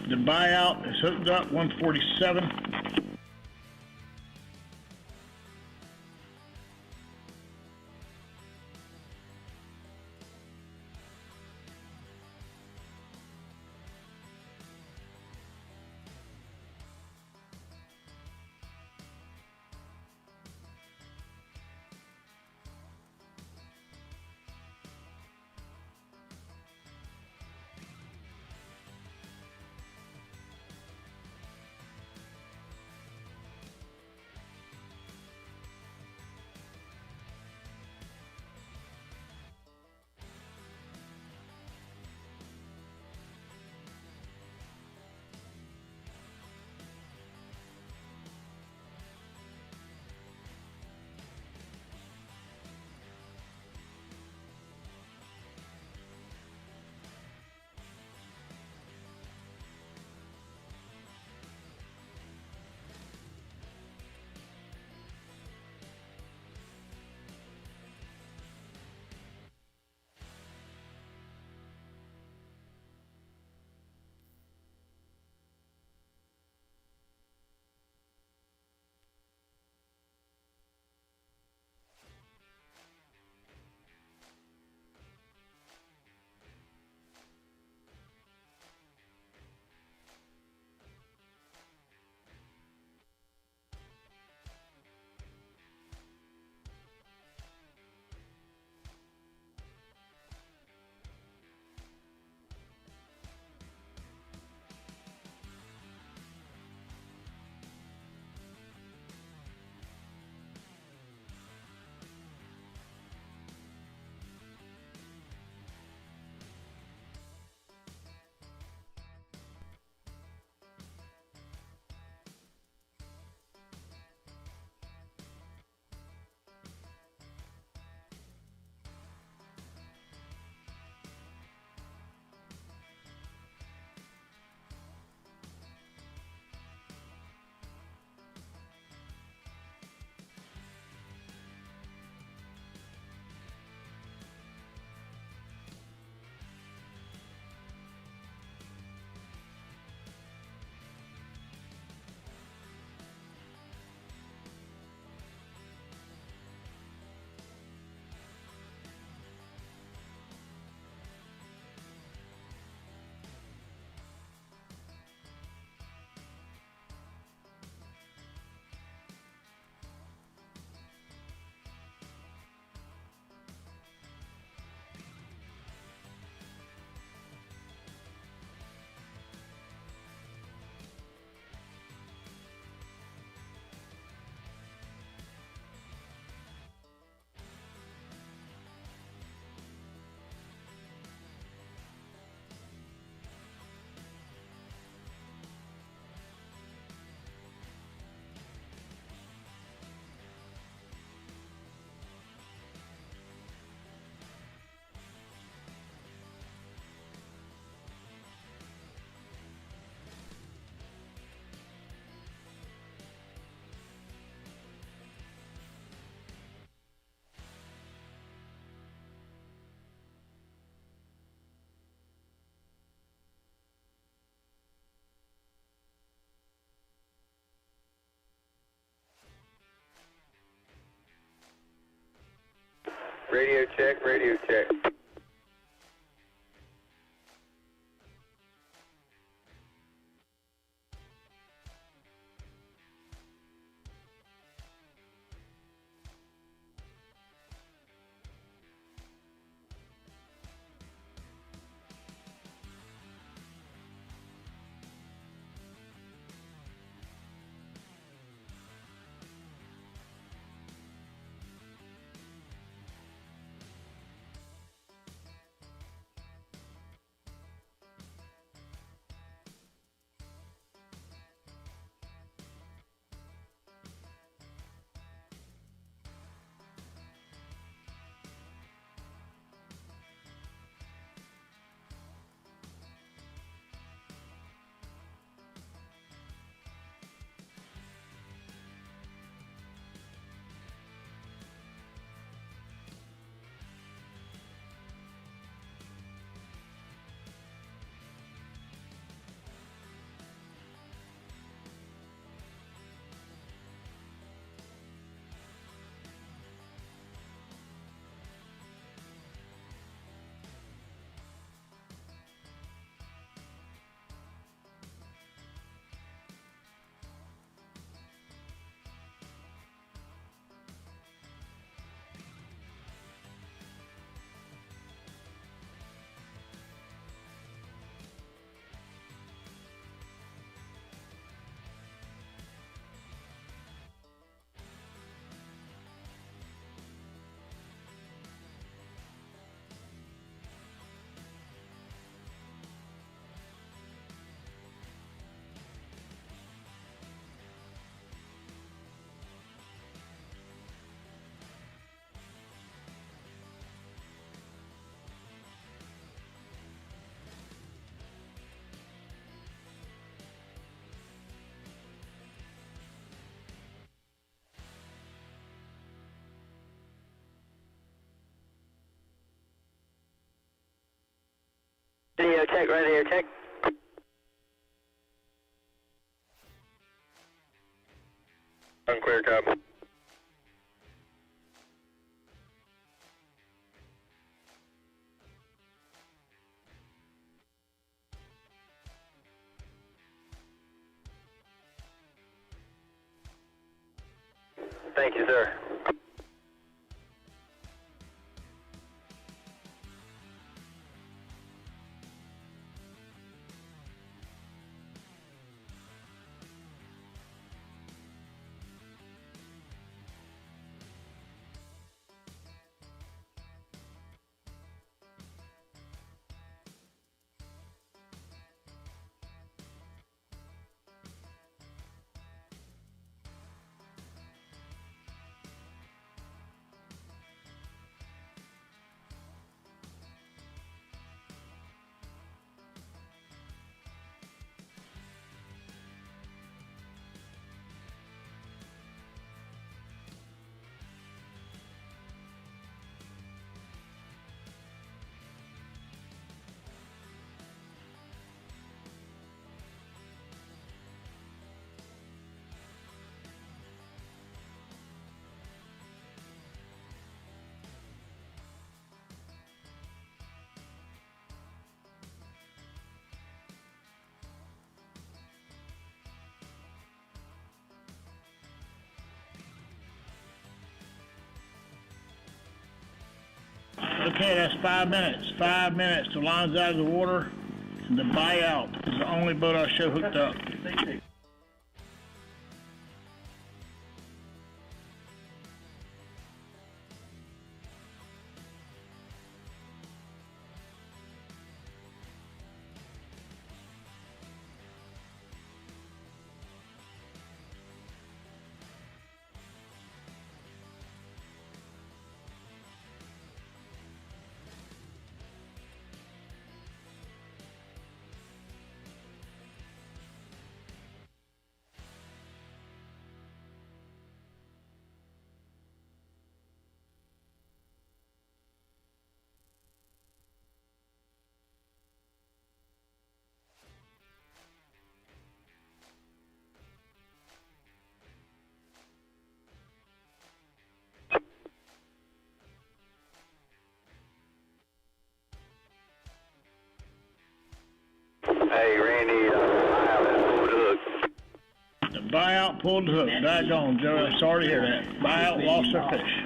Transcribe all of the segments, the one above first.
The buyout is hooked up, 147. Radio check, radio check. Radio check. Unclear, copy. Thank you, sir. Okay, that's 5 minutes. 5 minutes. The line's out of the water. And the buyout is the only boat I show hooked up. Hey, Randy, The buyout pulled the hook. Daggone, Joe. I'm sorry to hear that. Buyout lost their fish.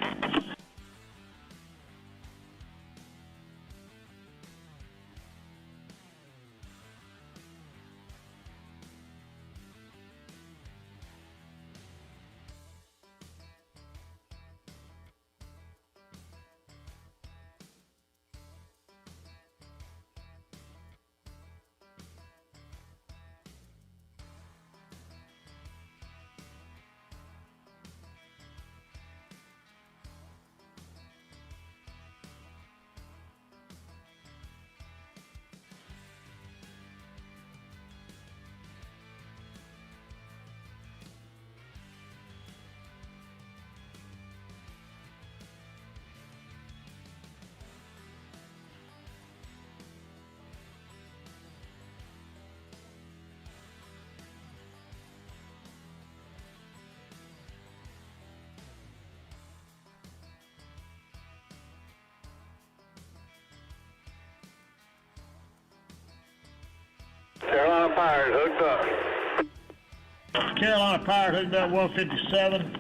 Carolina Pirate hooked up. Carolina Pirate hooked up 157.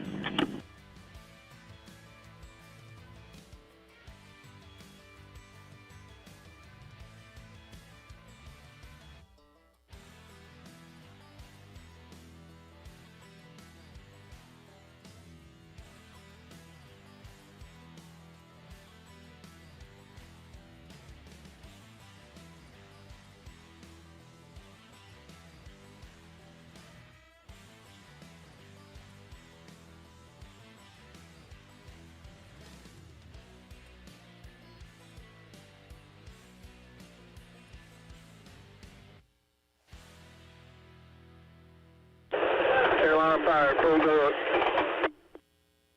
Carolina Pirate pulled the hook.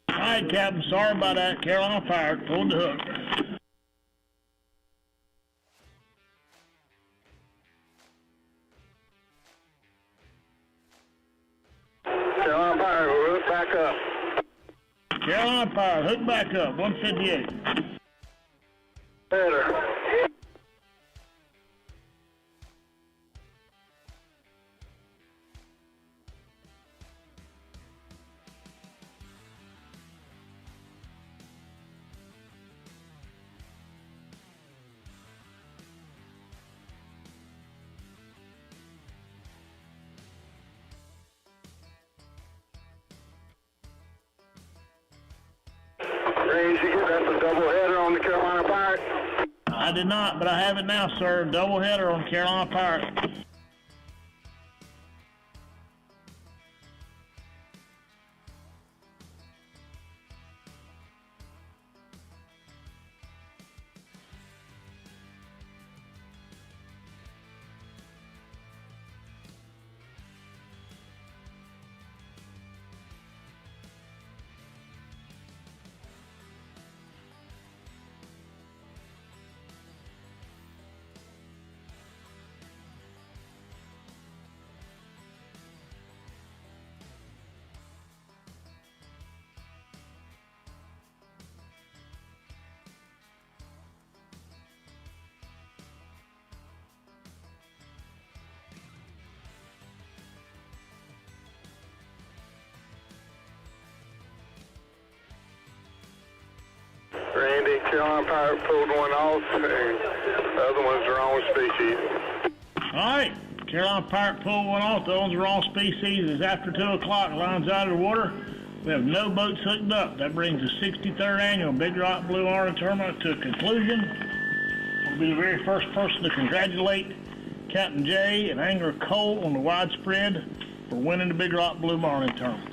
All right, Captain. Sorry about that. Carolina Pirate pulled the hook. hook up. Carolina Pirates, hook back up, 158. Better. Range, you get that's a double header on the Carolina Pirates. I did not, but I have it now, sir. Doubleheader on Carolina Pirates. Randy, Carolina Pirate pulled one off, and the other one's the wrong species. All right, Carolina Pirate pulled one off. The one's wrong species. It's after 2 o'clock. Line's out of the water. We have no boats hooked up. That brings the 63rd annual Big Rock Blue Marlin Tournament to a conclusion. I'll be the very first person to congratulate Captain Jay and Angler Cole on the widespread for winning the Big Rock Blue Marlin Tournament.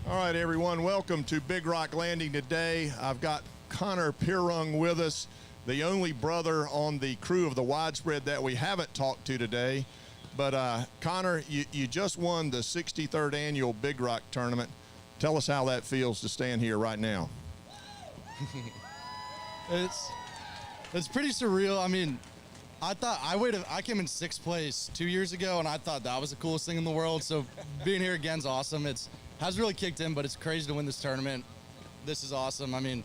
All right, everyone, welcome to Big Rock Landing today. I've got Connor Pierung with us, the only brother on the crew of the widespread that we haven't talked to today. But Connor, you just won the 63rd annual Big Rock tournament. Tell us how that feels to stand here right now. It's pretty surreal. I mean, I came in 6th place 2 years ago, and I thought that was the coolest thing in the world. So being here again is awesome. Hasn't really kicked in, but it's crazy to win this tournament. This is awesome. I mean,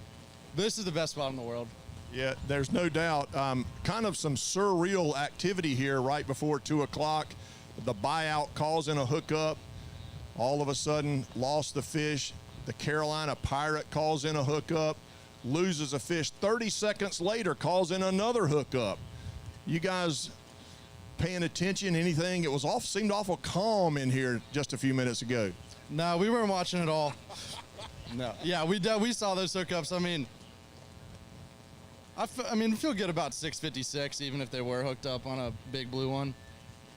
this is the best spot in the world. Yeah, there's no doubt. Kind of some surreal activity here right before 2 o'clock. The buyout calls in a hookup. All of a sudden, lost the fish. The Carolina Pirate calls in a hookup, loses a fish. 30 seconds later, calls in another hookup. You guys paying attention? Anything? It was seemed awful calm in here just a few minutes ago. No, we weren't watching at all. No. Yeah, we saw those hookups. I mean, I feel good about 656, even if they were hooked up on a big blue one.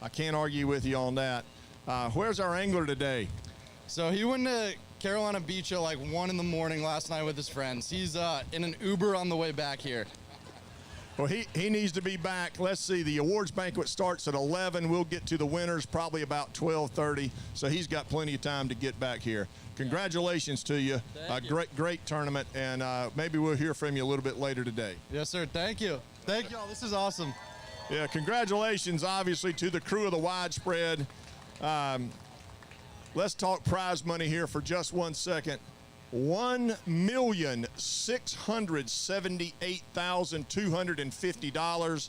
I can't argue with you on that. Where's our angler today? So he went to Carolina Beach at like 1 in the morning last night with his friends. He's in an Uber on the way back here. Well, he needs to be back. Let's see, the awards banquet starts at 11. We'll get to the winners probably about 12:30, so he's got plenty of time to get back here. Congratulations to you. Great tournament, and maybe we'll hear from you a little bit later today. Yes, sir. Thank you. Thank y'all. This is awesome. Yeah, congratulations, obviously, to the crew of the widespread. Let's talk prize money here for just 1 second. $1,678,250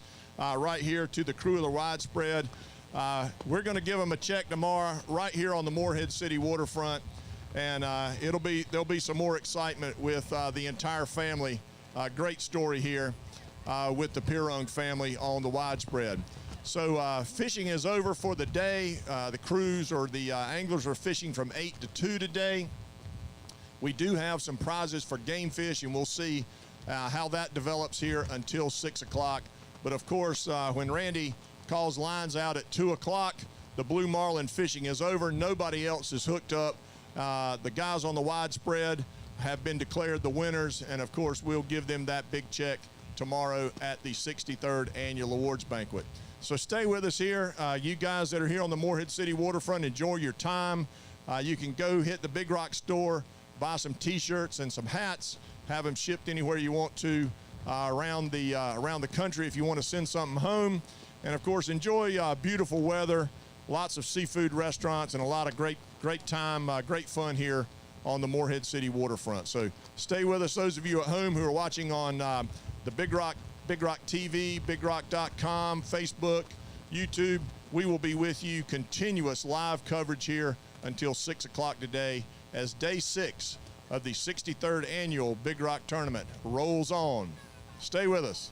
right here to the crew of the widespread. We're going to give them a check tomorrow right here on the Morehead City waterfront, and there'll be some more excitement with the entire family. Great story here. with the Pierung family on the widespread. So fishing is over for the day. The crews or the anglers are fishing from 8 to 2 today. We do have some prizes for game fish, and we'll see how that develops here until 6 o'clock. But of course, when Randy calls lines out at 2 o'clock, the blue marlin fishing is over. Nobody else is hooked up. The guys on the widespread have been declared the winners, and of course, we'll give them that big check tomorrow at the 63rd Annual Awards Banquet. So stay with us here. You guys that are here on the Morehead City waterfront, enjoy your time. You can go hit the Big Rock store, buy some t-shirts and some hats, have them shipped anywhere you want to around the country if you want to send something home. And of course, enjoy beautiful weather, lots of seafood restaurants, and a lot of great time, great fun here on the Morehead City waterfront. So stay with us, those of you at home who are watching on the Big Rock TV, BigRock.com, Facebook, YouTube. We will be with you, continuous live coverage here until 6 o'clock today as day 6 of the 63rd Annual Big Rock Tournament rolls on. Stay with us.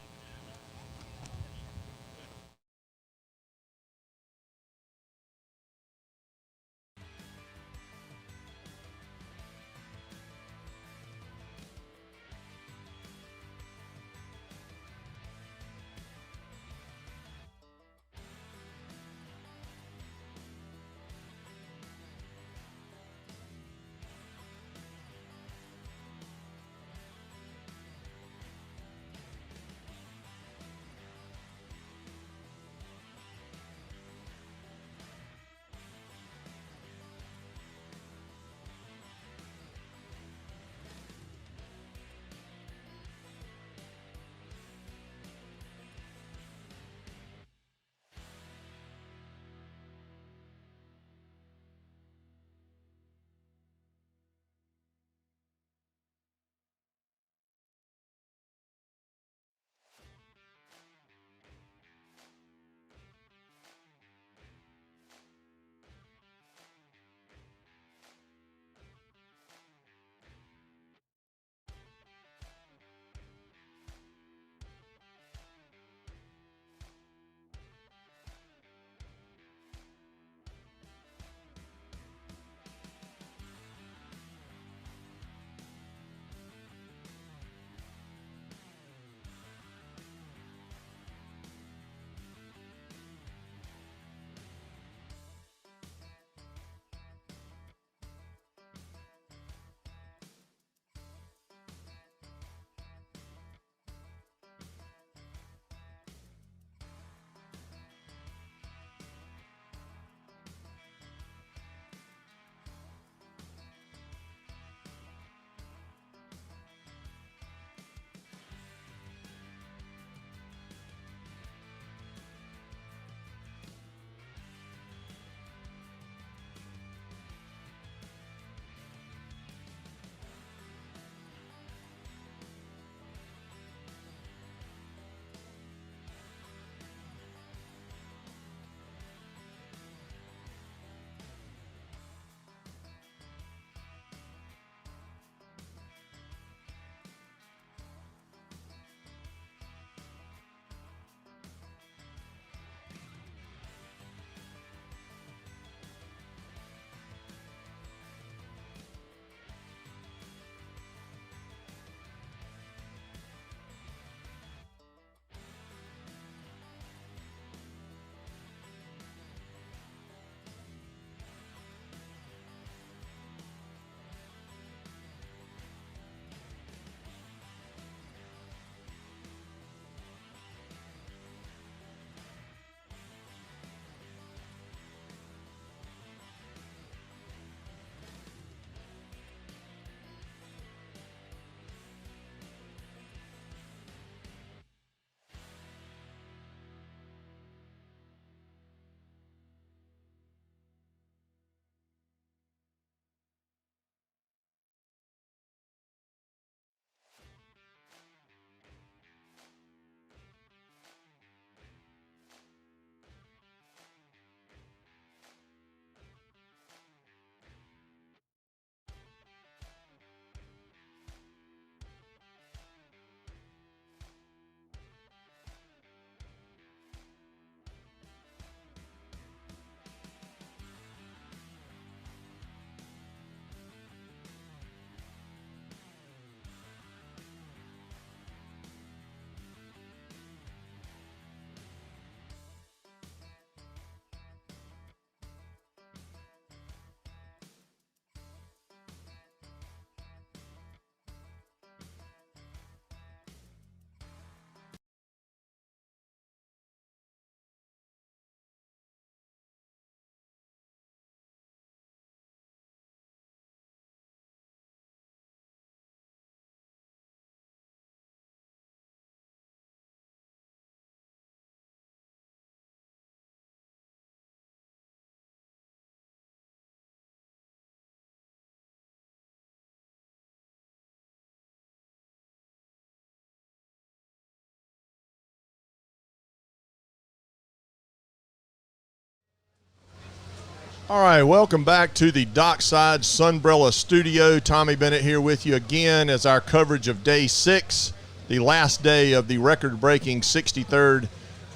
All right, welcome back to the Dockside Sunbrella Studio. Tommy Bennett here with you again as our coverage of Day 6, the last day of the record-breaking 63rd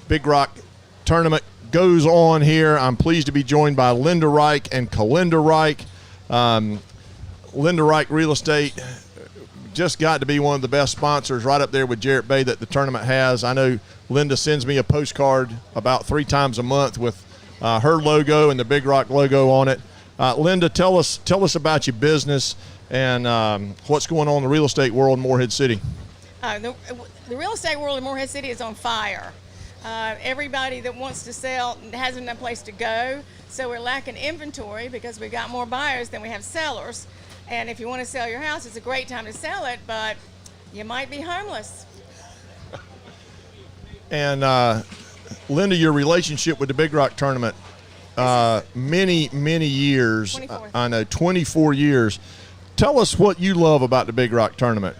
Big Rock Tournament goes on here. I'm pleased to be joined by Linda Reich and Kalinda Reich. Linda Reich Real Estate just got to be one of the best sponsors right up there with Jarrett Bay that the tournament has. I know Linda sends me a postcard about 3 times a month with her logo and the Big Rock logo on it. Linda, tell us about your business and what's going on in the real estate world in Morehead City. The real estate world in Morehead City is on fire. Everybody that wants to sell hasn't a place to go, so we're lacking inventory because we've got more buyers than we have sellers. And if you want to sell your house, it's a great time to sell it, but you might be homeless. And Linda, your relationship with the Big Rock Tournament, many years. 24. I know, 24 years. Tell us what you love about the Big Rock Tournament.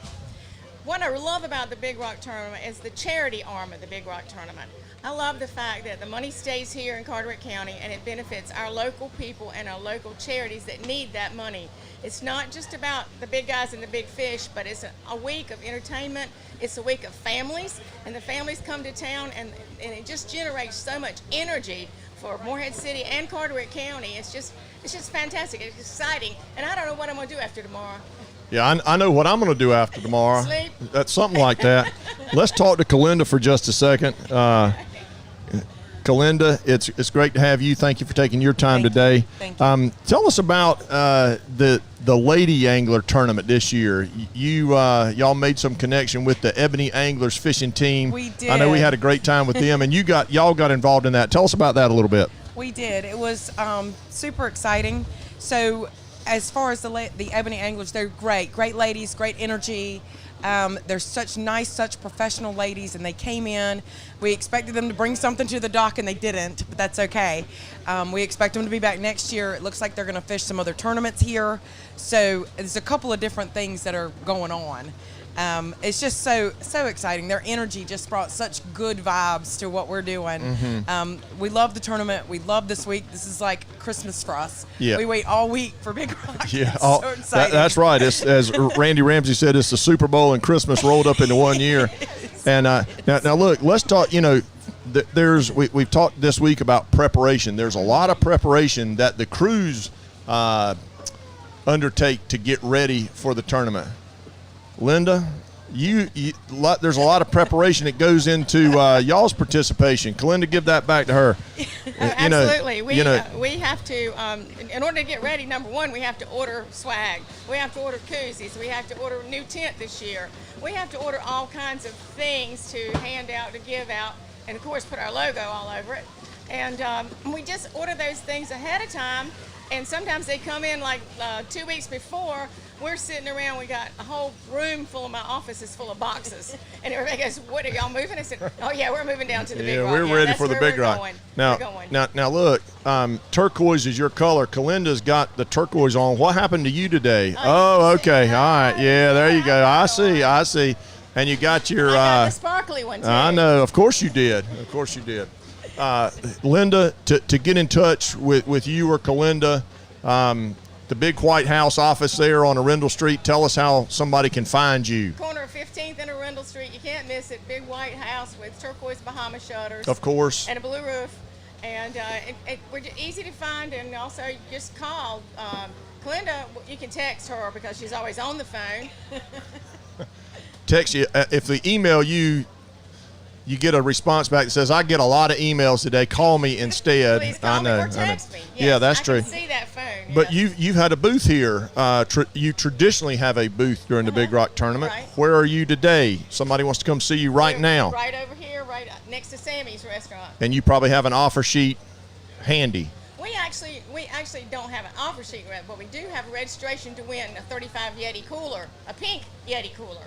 What I love about the Big Rock Tournament is the charity arm of the Big Rock Tournament. I love the fact that the money stays here in Carteret County and it benefits our local people and our local charities that need that money. It's not just about the big guys and the big fish, but it's a week of entertainment. It's a week of families, and the families come to town, and it just generates so much energy for Morehead City and Carteret County. It's just fantastic. It's exciting, and I don't know what I'm going to do after tomorrow. Yeah, I know what I'm going to do after tomorrow. Sleep. That's something like that. Let's talk to Kalinda for just a second. Kalinda, it's great to have you. Thank you for taking your time today. Thank you. Tell us about the Lady Angler tournament this year. Y'all made some connection with the Ebony Anglers fishing team. We did. I know we had a great time with them, and y'all got involved in that. Tell us about that a little bit. We did. It was super exciting. So as far as the Ebony Anglers, they're great ladies, great energy. They're such professional ladies, and they came in. We expected them to bring something to the dock, and they didn't, but that's okay. We expect them to be back next year. It looks like they're going to fish some other tournaments here. So there's a couple of different things that are going on. It's just so exciting. Their energy just brought such good vibes to what we're doing. Mm-hmm. We love the tournament. We love this week. This is like Christmas for us. Yeah. We wait all week for Big Rock. Yeah, it's so exciting. That's right. It's, as Randy Ramsey said, it's the Super Bowl and Christmas rolled up into one year. And now look, let's talk. You know, we've talked this week about preparation. There's a lot of preparation that the crews undertake to get ready for the tournament. Linda, there's a lot of preparation that goes into y'all's participation. Kalinda, give that back to her. Absolutely. We have to, in order to get ready, number one, we have to order swag. We have to order koozies. We have to order a new tent this year. We have to order all kinds of things to hand out, to give out, and of course put our logo all over it. And we just order those things ahead of time. And sometimes they come in like 2 weeks before. We're sitting around, we got a whole room full of my office is full of boxes. And everybody goes, what, are y'all moving? I said, oh yeah, we're moving down to the Big Rock. We're ready for the Big Rock. Now look, turquoise is your color. Kalinda's got the turquoise on. What happened to you today? Oh, okay. All right. Yeah, there you go. I see. And you got your... I got the sparkly one too. I know. Of course you did. Linda, to get in touch with you or Kalinda, the big White House office there on Arundel Street, tell us how somebody can find you. Corner of 15th and Arundel Street. You can't miss it. Big White House with turquoise Bahama shutters. Of course. And a blue roof. And we're easy to find, and also just call. Kalinda, you can text her because she's always on the phone. Text you. If they email you, you get a response back that says, I get a lot of emails today. Call me instead. Please call me or text me. Yes, yeah, that's true. I can see that phone. But you've had a booth here. You traditionally have a booth during the Big Rock Tournament. Right. Where are you today? Somebody wants to come see you right now. Right over here, right next to Sammy's restaurant. And you probably have an offer sheet handy. We actually don't have an offer sheet, but we do have a registration to win a 35 Yeti cooler, a pink Yeti cooler.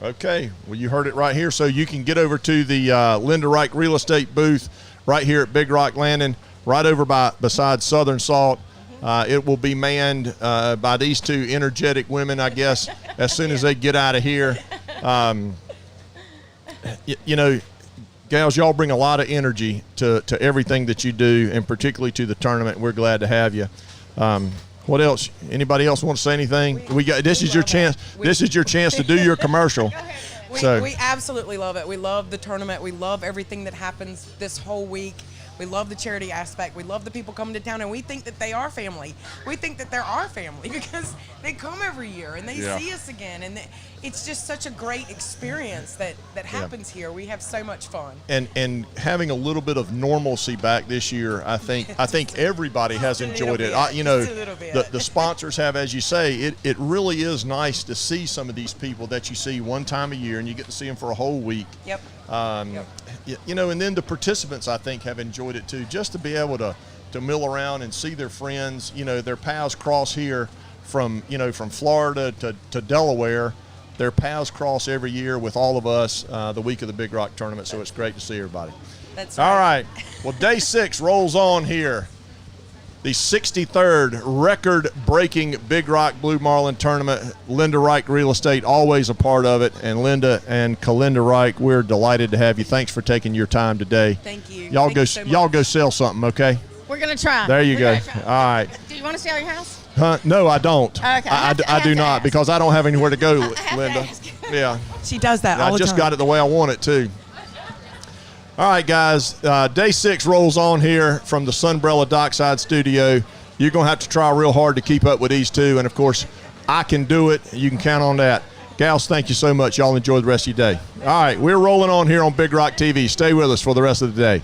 Okay, well, you heard it right here. So you can get over to the Linda Reich Real Estate booth right here at Big Rock Landing, right over beside Southern Salt. It will be manned by these two energetic women, I guess, as soon as they get out of here. Gals, y'all bring a lot of energy to everything that you do, and particularly to the tournament. We're glad to have you. What else? Anybody else want to say anything? This is your chance. This is your chance to do your commercial. We absolutely love it. We love the tournament. We love everything that happens this whole week. We love the charity aspect. We love the people coming to town, and we think that they are family. We think that they're our family because they come every year and they see us again, and it's just such a great experience that happens here. We have so much fun. And having a little bit of normalcy back this year, I think everybody has enjoyed it. The sponsors have, as you say, it really is nice to see some of these people that you see one time a year, and you get to see them for a whole week. Yep. And then the participants, I think, have enjoyed it too, just to be able to mill around and see their friends. Their paths cross here from Florida to Delaware. Their paths cross every year with all of us the week of the Big Rock tournament, so it's great to see everybody. That's right. All right. Well, day 6 rolls on here. The 63rd record-breaking Big Rock Blue Marlin tournament. Linda Reich Real Estate, always a part of it. And Linda and Kalinda Reich, we're delighted to have you. Thanks for taking your time today. Thank you. Y'all go sell something, okay? We're going to try. There you go. All right. Do you want to sell your house? No, I don't. Okay. I do not ask. because I don't have anywhere to go, Linda. Yeah. She does that all the time. I just got it the way I want it, too. All right, guys, day 6 rolls on here from the Sunbrella Dockside Studio. You're going to have to try real hard to keep up with these two. And, of course, I can do it. You can count on that. Gals, thank you so much. Y'all enjoy the rest of your day. All right, we're rolling on here on Big Rock TV. Stay with us for the rest of the day.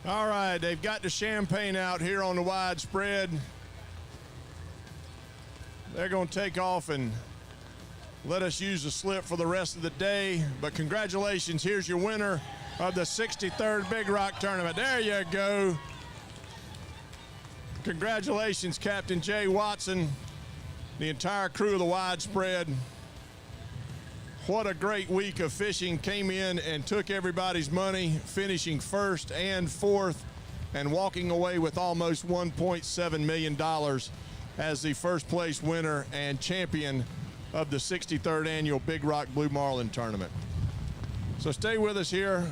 All right, they've got the champagne out here on the widespread. They're going to take off and let us use the slip for the rest of the day. But congratulations, here's your winner of the 63rd Big Rock Tournament. There you go. Congratulations, Captain Jay Watson, the entire crew of the widespread. What a great week of fishing. Came in and took everybody's money, finishing first and fourth and walking away with almost $1.7 million as the first place winner and champion of the 63rd annual Big Rock Blue Marlin Tournament. So stay with us here.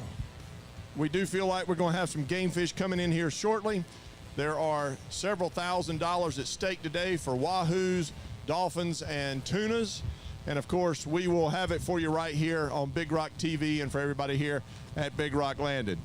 We do feel like we're going to have some game fish coming in here shortly. There are several $1,000s at stake today for wahoos, dolphins, and tunas. And of course, we will have it for you right here on Big Rock TV and for everybody here at Big Rock Landed.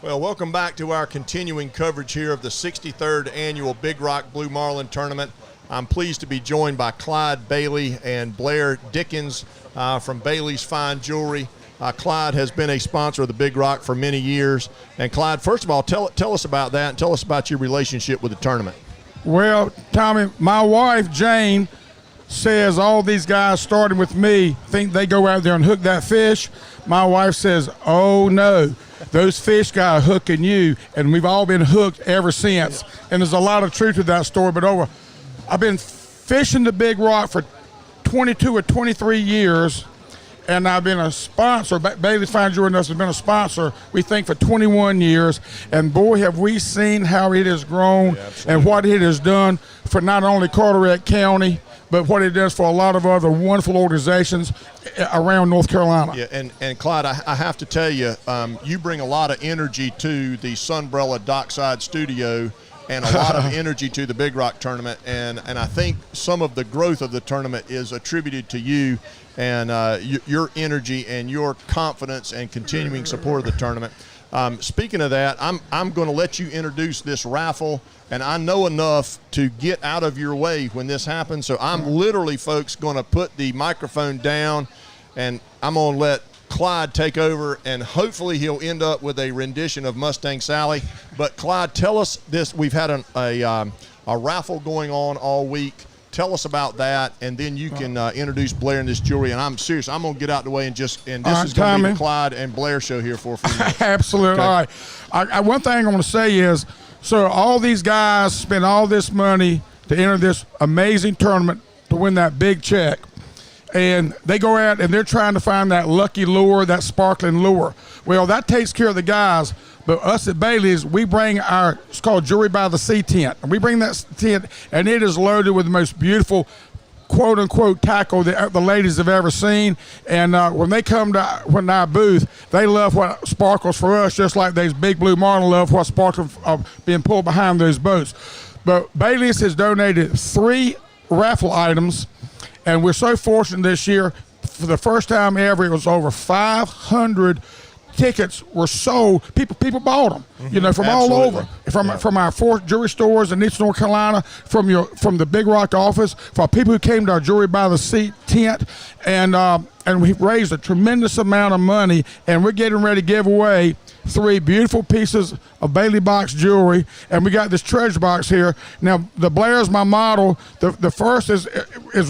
Well, welcome back to our continuing coverage here of the 63rd Annual Big Rock Blue Marlin Tournament. I'm pleased to be joined by Clyde Bailey and Blair Dickens from Bailey's Fine Jewelry. Clyde has been a sponsor of the Big Rock for many years. And Clyde, first of all, tell us about that and tell us about your relationship with the tournament. Well, Tommy, my wife, Jane, says all these guys starting with me think they go out there and hook that fish. My wife says, oh, no. Those fish guys hooking you, and we've all been hooked ever since. And there's a lot of truth to that story. But I've been fishing the Big Rock for 22 or 23 years, and I've been a sponsor. Bailey's Fine Jewelry has been a sponsor, we think, for 21 years. And boy, have we seen how it has grown and what it has done for not only Carteret County, but what it does for a lot of other wonderful organizations around North Carolina. Yeah, and Clyde, I have to tell you, you bring a lot of energy to the Sunbrella Dockside Studio and a lot of energy to the Big Rock tournament, and I think some of the growth of the tournament is attributed to you and your energy and your confidence and continuing support of the tournament. Speaking of that, I'm going to let you introduce this raffle, and I know enough to get out of your way when this happens. So I'm literally, folks, going to put the microphone down, and I'm going to let Clyde take over, and hopefully he'll end up with a rendition of Mustang Sally. But Clyde, tell us this. We've had a raffle going on all week. Tell us about that, and then you can introduce Blair and this jewelry. And I'm serious. I'm going to get out of the way and this is going to be the Clyde and Blair show here for a few minutes. Absolutely. Okay. All right. One thing I want to say is, so all these guys spend all this money to enter this amazing tournament to win that big check. And they go out and they're trying to find that lucky lure, that sparkling lure. Well, that takes care of the guys. But us at Bailey's, we bring it's called Jewelry by the Sea tent. And we bring that tent, and it is loaded with the most beautiful, quote-unquote, tackle that the ladies have ever seen. And when they come to our booth, they love what sparkles for us, just like these big blue marlin love what sparkles being pulled behind those boats. But Bailey's has donated 3 raffle items, and we're so fortunate this year. For the first time ever, it was over 500 tickets were sold. People bought them, from all over, from our 4 jewelry stores in East North Carolina, from the Big Rock office, for people who came to our Jewelry by the Sea tent, and we've raised a tremendous amount of money, and we're getting ready to give away 3 beautiful pieces of Bailey box jewelry, and we got this treasure box here. Now, the Blair's my model. The first is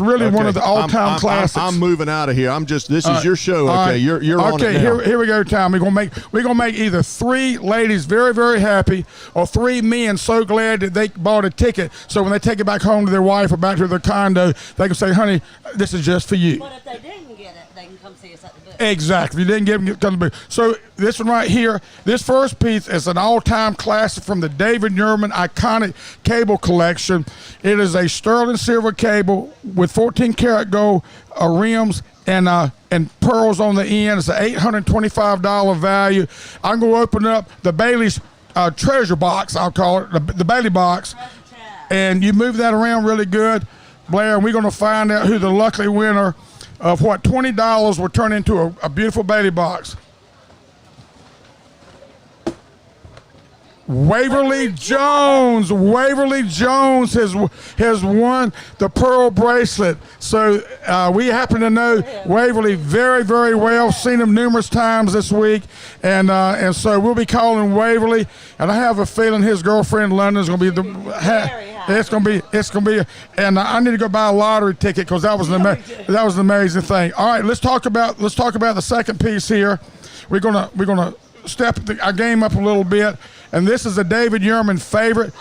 really one of the all-time classics. I'm moving out of here. This is your show. Okay, you're on it now. Here we go, Tom. We're gonna make either 3 ladies very, very happy, or 3 men so glad that they bought a ticket. So when they take it back home to their wife or back to their condo, they can say, "Honey, this is just for you." But if they didn't get it, they can come see us at the booth. Exactly. If you didn't get them, come to the booth. So this one right here, this first piece is an all-time classic from the David Yurman iconic cable collection. It is a sterling silver cable with 14-karat gold rims and pearls on the end. It's an $825 value. I'm going to open up the Bailey's treasure box, I'll call it, the Bailey box. And you move that around really good, Blair, and we're going to find out who the lucky winner of what $20 will turn into a beautiful Bailey box. Waverly Jones has won the pearl bracelet. So we happen to know Waverly very, very well. Seen him numerous times this week, and so we'll be calling Waverly. And I have a feeling his girlfriend London is going to be it's going to be. And I need to go buy a lottery ticket because that was an amazing thing. All right, let's talk about the second piece here. We're gonna step our game up a little bit. And this is a David Yurman favorite.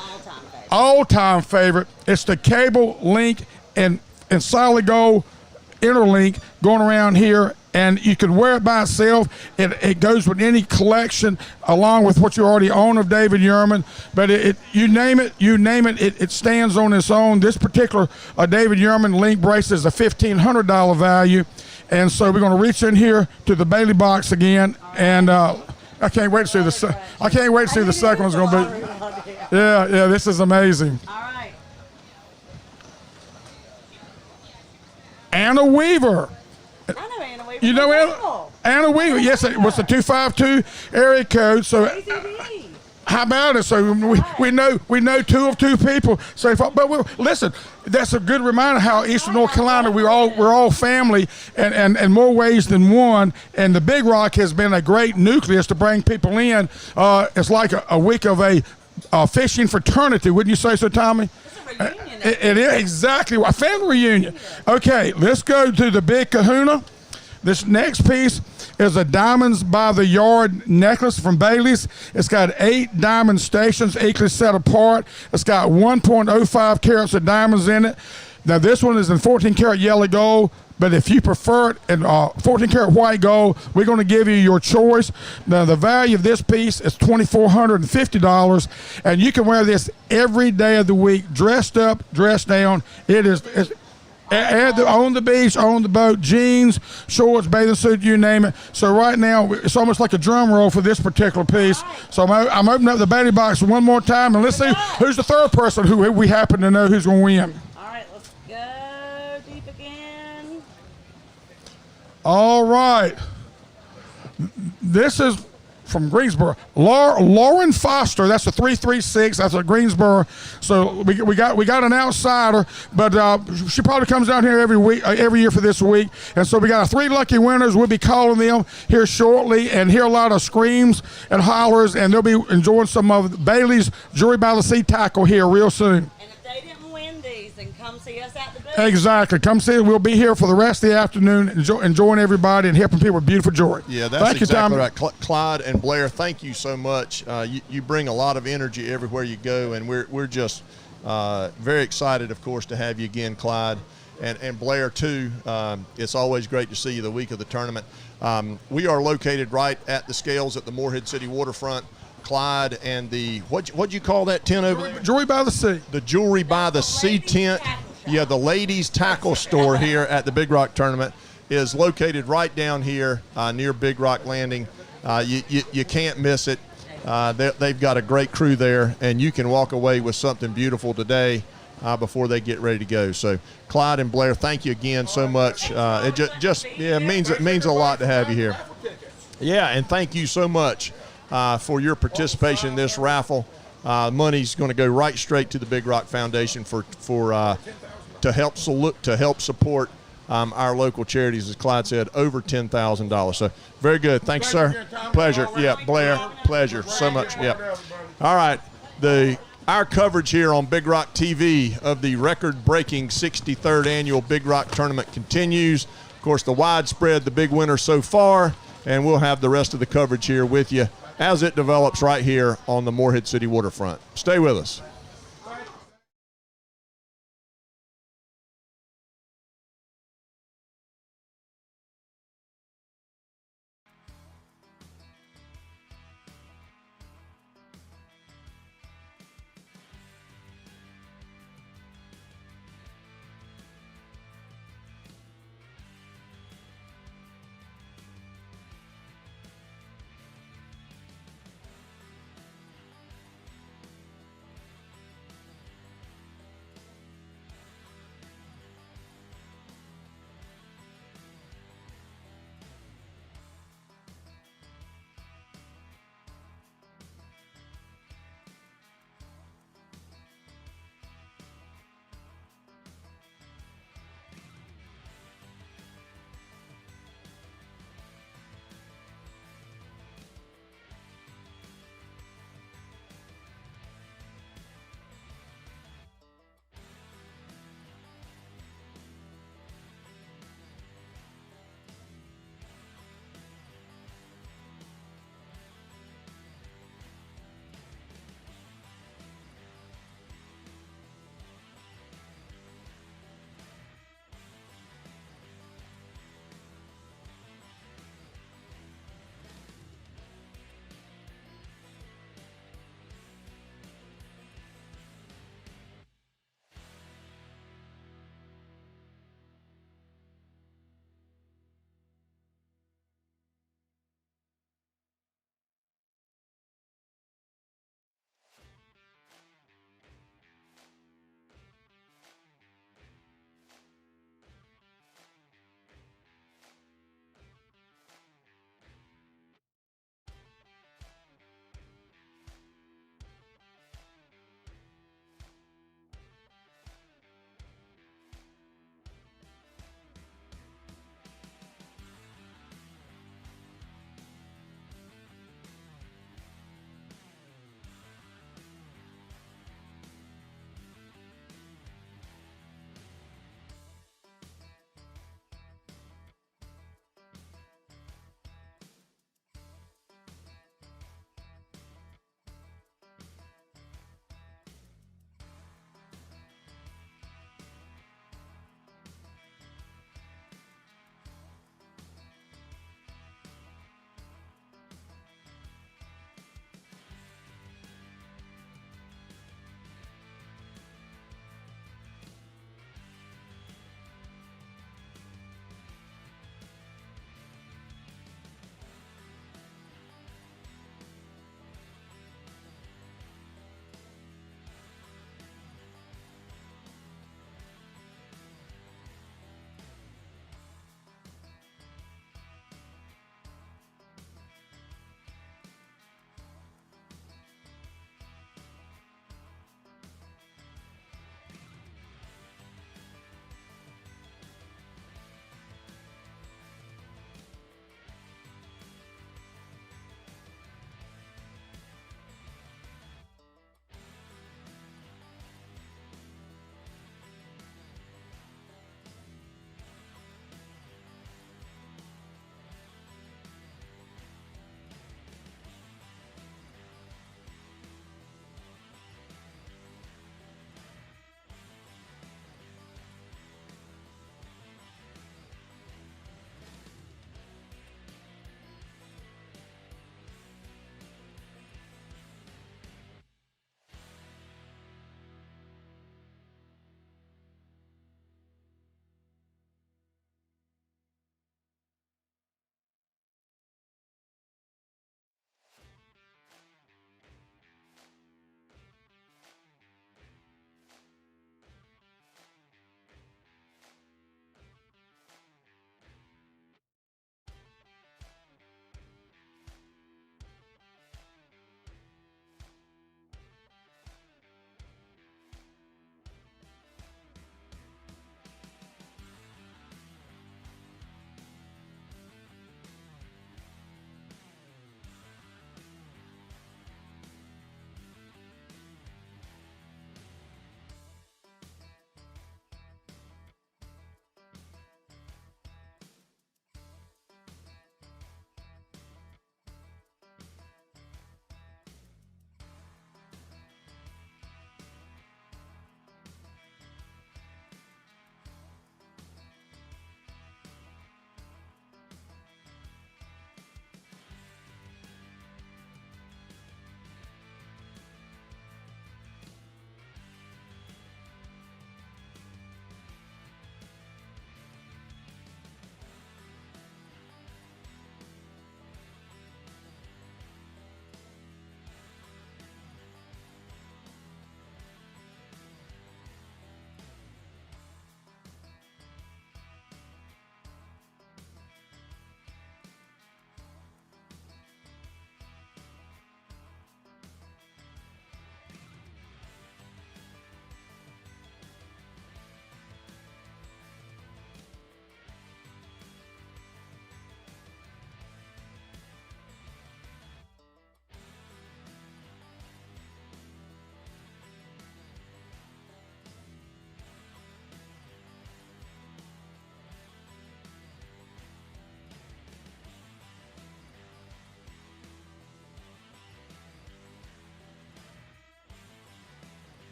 All-time favorite. It's the cable link and solid gold interlink going around here. And you can wear it by itself. It goes with any collection along with what you already own of David Yurman. But you name it, it stands on its own. This particular David Yurman link bracelet is a $1,500 value. And so we're going to reach in here to the Bailey box again. And I can't wait to see the second one's going to be. Yeah, this is amazing. All right. Anna Weaver. I know Anna Weaver. You know Anna Weaver? Yes, it was the 252 area code. So how about it? So we know two of two people. So listen, that's a good reminder how Eastern North Carolina we're all family and in more ways than one. And the Big Rock has been a great nucleus to bring people in. It's like a week of a fishing fraternity, wouldn't you say so, Tommy? It is exactly a family reunion. Okay, let's go to the Big Kahuna. This next piece is a Diamonds by the Yard necklace from Bailey's. It's got 8 diamond stations, equally set apart. It's got 1.05 carats of diamonds in it. Now, this one is in 14 karat yellow gold, but if you prefer it in 14 karat white gold, we're going to give you your choice. Now, the value of this piece is $2,450, and you can wear this every day of the week, dressed up, dressed down. It's on the beach, on the boat, jeans, shorts, bathing suit, you name it. So right now, it's almost like a drum roll for this particular piece. So I'm opening up the Bailey box one more time, and let's see who's the third person who we happen to know who's going to win. All right, let's go deep again. All right. This is from Greensboro. Lauren Foster, that's a 336. That's a Greensboro. So we got an outsider, but she probably comes down here every year for this week. And so we got 3 lucky winners. We'll be calling them here shortly and hear a lot of screams and hollers, and they'll be enjoying some of Bailey's Jewelry by the Sea tackle here real soon. And if they didn't win these, then come see us at the booth. Exactly. Come see us. We'll be here for the rest of the afternoon, enjoying everybody and helping people with beautiful jewelry. Yeah, that's exactly right. Clyde and Blair, thank you so much. You bring a lot of energy everywhere you go, and we're just very excited, of course, to have you again, Clyde, and Blair too. It's always great to see you the week of the tournament. We are located right at the scales at the Morehead City waterfront. Clyde and the what'd you call that tent over there? Jewelry by the Sea. The Jewelry by the Sea tent. Yeah, the ladies' tackle store here at the Big Rock tournament is located right down here near Big Rock Landing. You can't miss it. They've got a great crew there, and you can walk away with something beautiful today before they get ready to go. So, Clyde and Blair, thank you again so much. It means a lot to have you here. Yeah, and thank you so much for your participation in this raffle. Money's going to go right straight to the Big Rock Foundation to help support our local charities, as Clyde said, over $10,000. So very good. Thanks, sir. Pleasure. Yeah, Blair, pleasure so much. Yeah. All right. Our coverage here on Big Rock TV of the record-breaking 63rd annual Big Rock Tournament continues. Of course, the widespread, the big winner so far, and we'll have the rest of the coverage here with you as it develops right here on the Morehead City waterfront. Stay with us.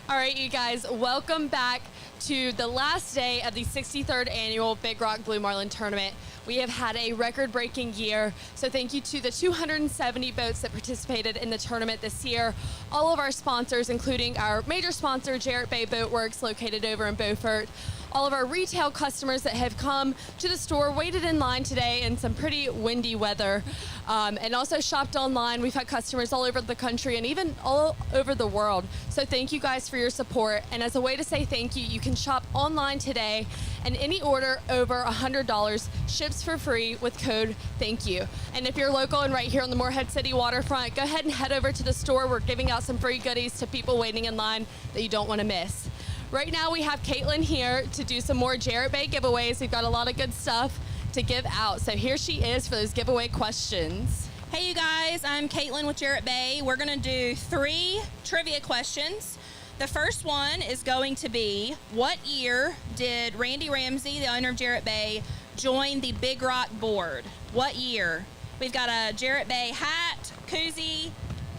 All right, you guys, welcome back to the last day of the 63rd annual Big Rock Blue Marlin Tournament. We have had a record-breaking year, so thank you to the 270 boats that participated in the tournament this year, all of our sponsors, including our major sponsor, Jarrett Bay Boat Works, located over in Beaufort, all of our retail customers that have come to the store, waited in line today in some pretty windy weather, and also shopped online. We've had customers all over the country and even all over the world. So thank you guys for your support. And as a way to say thank you, you can shop online today, and any order over $100 ships for free with code THANKYOU. And if you're local and right here on the Morehead City waterfront, go ahead and head over to the store. We're giving out some free goodies to people waiting in line that you don't want to miss. Right now we have Caitlin here to do some more Jarrett Bay giveaways. We've got a lot of good stuff to give out. So here she is for those giveaway questions. Hey you guys, I'm Caitlin with Jarrett Bay. We're gonna do 3 trivia questions. The first one is going to be, what year did Randy Ramsey, the owner of Jarrett Bay, join the Big Rock board? What year? We've got a Jarrett Bay hat, koozie,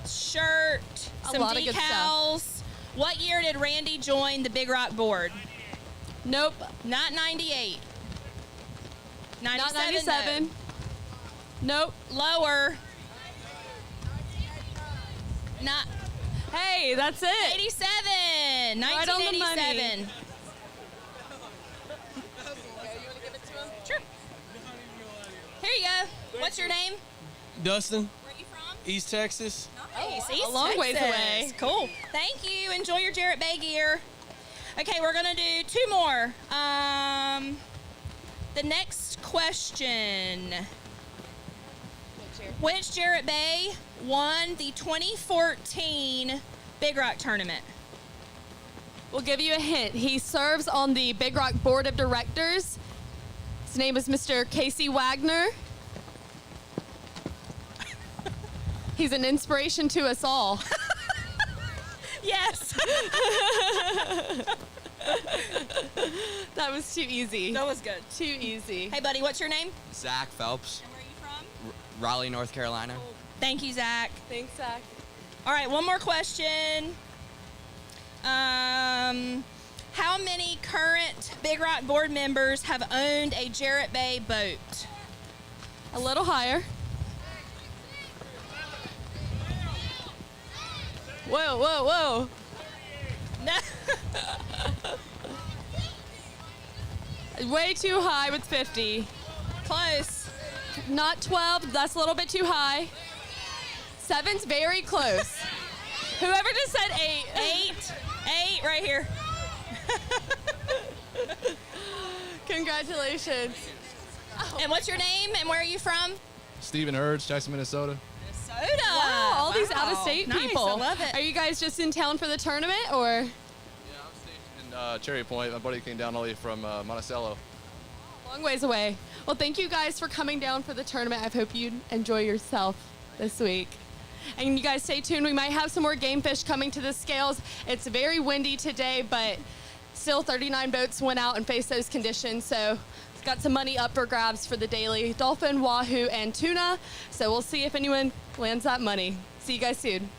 shirt, some lot of good decals. stuff. What year did Randy join the Big Rock board? Nope. Not 98. 97. Not 97. Nope. Lower. Not. Hey, that's it. 87. Right on the 1987. money. Sure. Here you go. What's your name? Dustin, Where are you from? East Texas. Nice. a East long ways Texas. away. Cool. Thank you. Enjoy your Jarrett Bay gear. Okay, we're gonna do 2 more. The next question. Which Jarrett Bay won the 2014 Big Rock tournament? We'll give you a hint. He serves on the Big Rock Board of Directors. His name is Mr. Casey Wagner. He's an inspiration to us all. Yes. That was too easy. That was good. Too easy. Hey, buddy, what's your name? Zach Phelps, And where are you from? Raleigh, North Carolina. Thank you, Zach. Thanks, Zach. All right, one more question. How many current Big Rock board members have owned a Jarrett Bay boat? A little higher. Whoa, whoa, whoa. Way too high with 50. Close. Not 12, that's a little bit too high. 7's very close. Whoever just said 8. 8 right here. Congratulations. And what's your name and where are you from? Stephen Urge, Jackson, Minnesota. Minnesota. Wow, all these Wow. out-of-state Nice, people. I love it. Are you guys just in town for the tournament, or? Yeah, I'm stationed in Cherry Point. My buddy came down all the way from Monticello. Long ways away. Well, thank you guys for coming down for the tournament. I hope you enjoy yourself this week. And you guys stay tuned. We might have some more game fish coming to the scales. It's very windy today, but still 39 boats went out and faced those conditions. So we've got some money up for grabs for the daily dolphin, wahoo, and tuna. So we'll see if anyone lands that money. See you guys soon.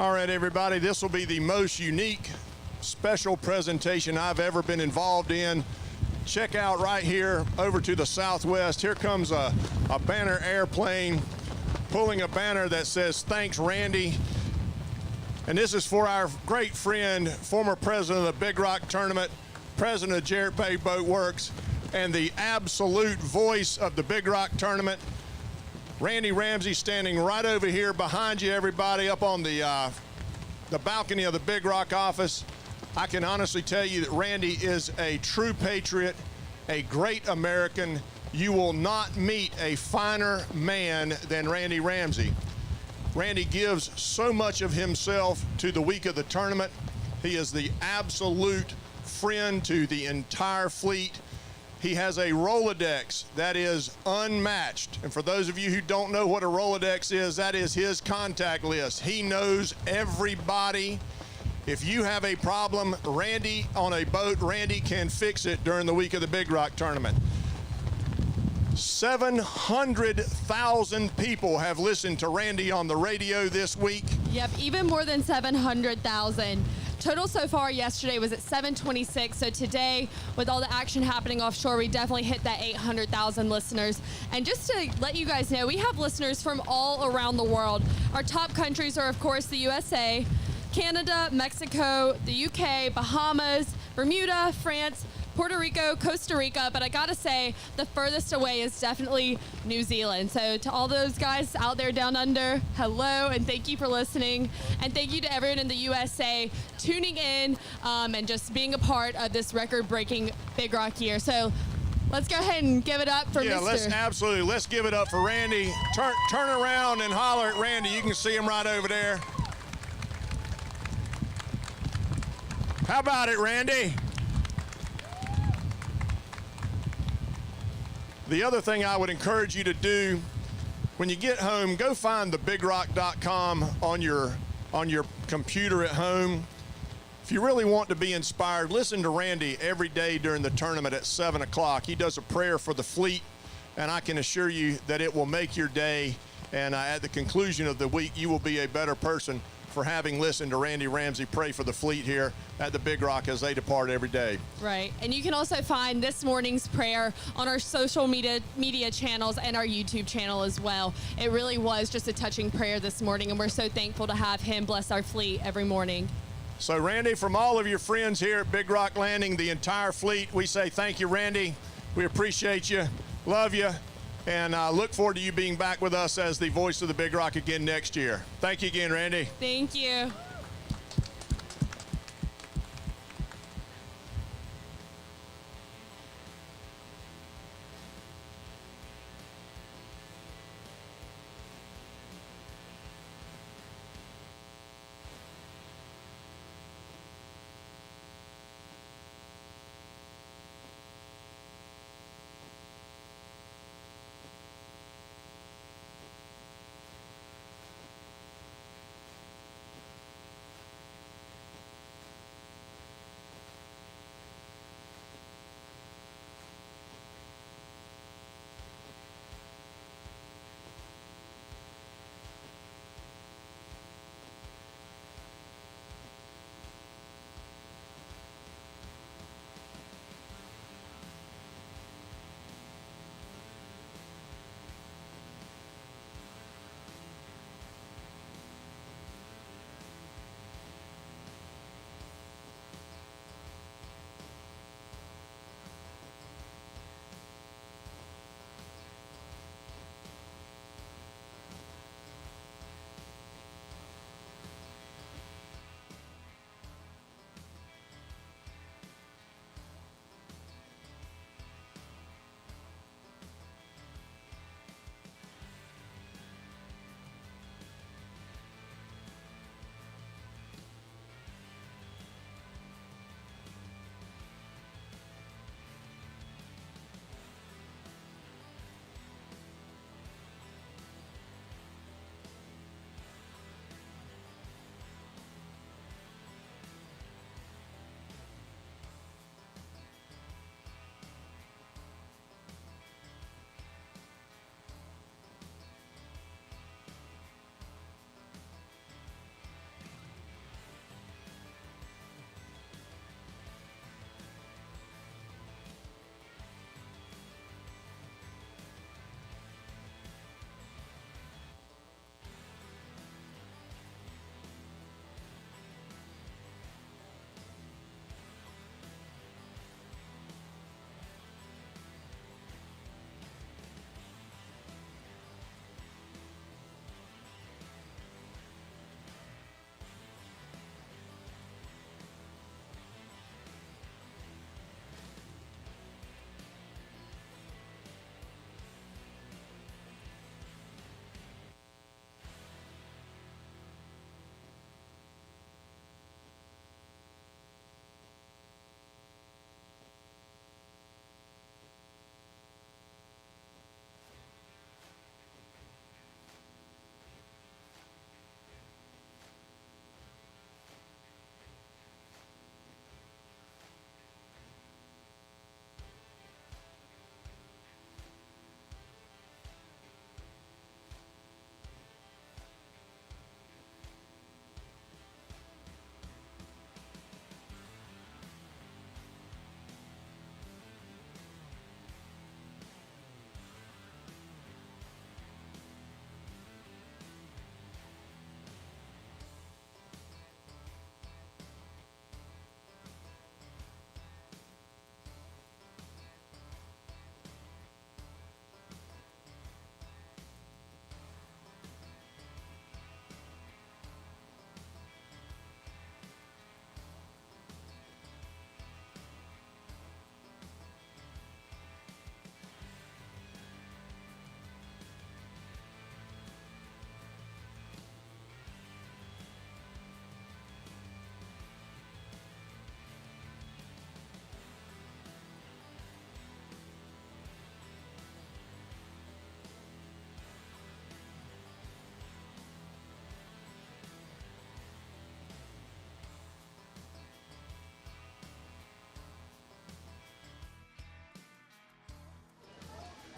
All right, everybody, this will be the most unique special presentation I've ever been involved in. Check out right here over to the southwest. Here comes a banner airplane pulling a banner that says, "Thanks, Randy." And this is for our great friend, former president of the Big Rock Tournament, president of Jarrett Bay Boat Works, and the absolute voice of the Big Rock Tournament, Randy Ramsey, standing right over here behind you, everybody, up on the balcony of the Big Rock office. I can honestly tell you that Randy is a true patriot, a great American. You will not meet a finer man than Randy Ramsey. Randy gives so much of himself to the week of the tournament. He is the absolute friend to the entire fleet. He has a Rolodex that is unmatched. And for those of you who don't know what a Rolodex is, that is his contact list. He knows everybody. If you have a problem, Randy on a boat, Randy can fix it during the week of the Big Rock Tournament. 700,000 people have listened to Randy on the radio this week. Yep, even more than 700,000. Total so far yesterday was at 726. So today, with all the action happening offshore, we definitely hit that 800,000 listeners. And just to let you guys know, we have listeners from all around the world. Our top countries are, of course, the USA, Canada, Mexico, the UK, Bahamas, Bermuda, France, Puerto Rico, Costa Rica, but I gotta say the furthest away is definitely New Zealand. So to all those guys out there down under, hello and thank you for listening. And thank you to everyone in the USA tuning in and just being a part of this record-breaking Big Rock year. So let's go ahead and give it up for Mr. Let's give it up for Randy. Turn around and holler at Randy. You can see him right over there. How about it, Randy? The other thing I would encourage you to do when you get home, go find thebigrock.com on your computer at home. If you really want to be inspired, listen to Randy every day during the tournament at 7 o'clock. He does a prayer for the fleet, and I can assure you that it will make your day. And at the conclusion of the week, you will be a better person for having listened to Randy Ramsey pray for the fleet here at the Big Rock as they depart every day. Right, and you can also find this morning's prayer on our social media channels and our YouTube channel as well. It really was just a touching prayer this morning, and we're so thankful to have him bless our fleet every morning. So Randy, from all of your friends here at Big Rock Landing, the entire fleet, we say thank you, Randy. We appreciate you, love you, and look forward to you being back with us as the voice of the Big Rock again next year. Thank you again, Randy. Thank you.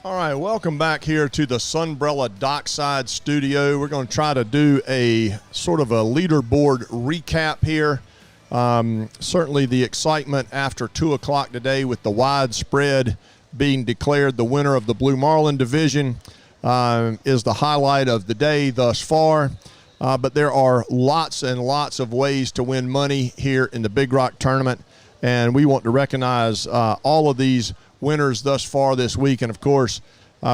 All right, welcome back here to the Sunbrella Dockside Studio. We're going to try to do a sort of a leaderboard recap here. Certainly the excitement after 2 o'clock today with the widespread being declared the winner of the Blue Marlin Division is the highlight of the day thus far. But there are lots and lots of ways to win money here in the Big Rock Tournament, and we want to recognize all of these winners thus far this week. And, of course,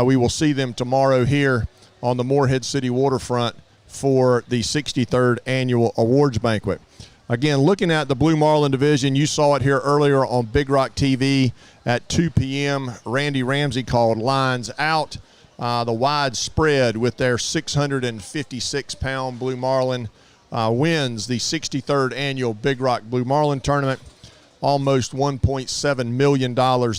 we will see them tomorrow here on the Morehead City waterfront for the 63rd Annual Awards Banquet. Again, looking at the Blue Marlin Division, you saw it here earlier on Big Rock TV at 2 p.m. Randy Ramsey called lines out. The wide spread with their 656-pound Blue Marlin wins the 63rd Annual Big Rock Blue Marlin Tournament. Almost $1.7 million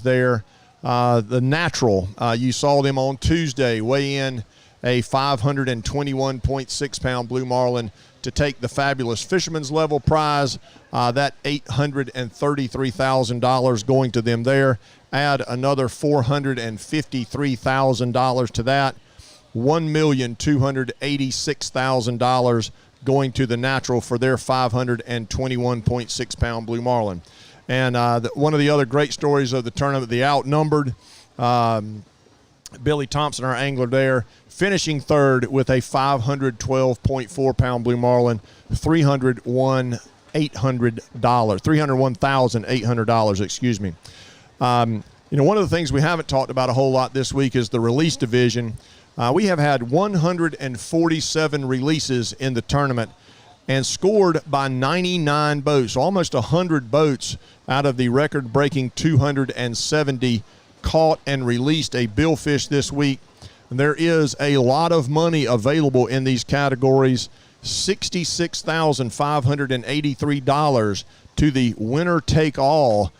there. The Natural, you saw them on Tuesday weigh in a 521.6-pound Blue Marlin to take the fabulous Fisherman's Level prize. That $833,000 going to them there. Add another $453,000 to that. $1,286,000 going to the Natural for their 521.6-pound Blue Marlin. And one of the other great stories of the tournament, the outnumbered Billy Thompson, our angler there, finishing third with a 512.4-pound Blue Marlin, $301,800, excuse me. One of the things we haven't talked about a whole lot this week is the release division. We have had 147 releases in the tournament and scored by 99 boats, almost 100 boats out of the record-breaking 270 caught and released a billfish this week. And there is a lot of money available in these categories, $66,583 to the winner-take-all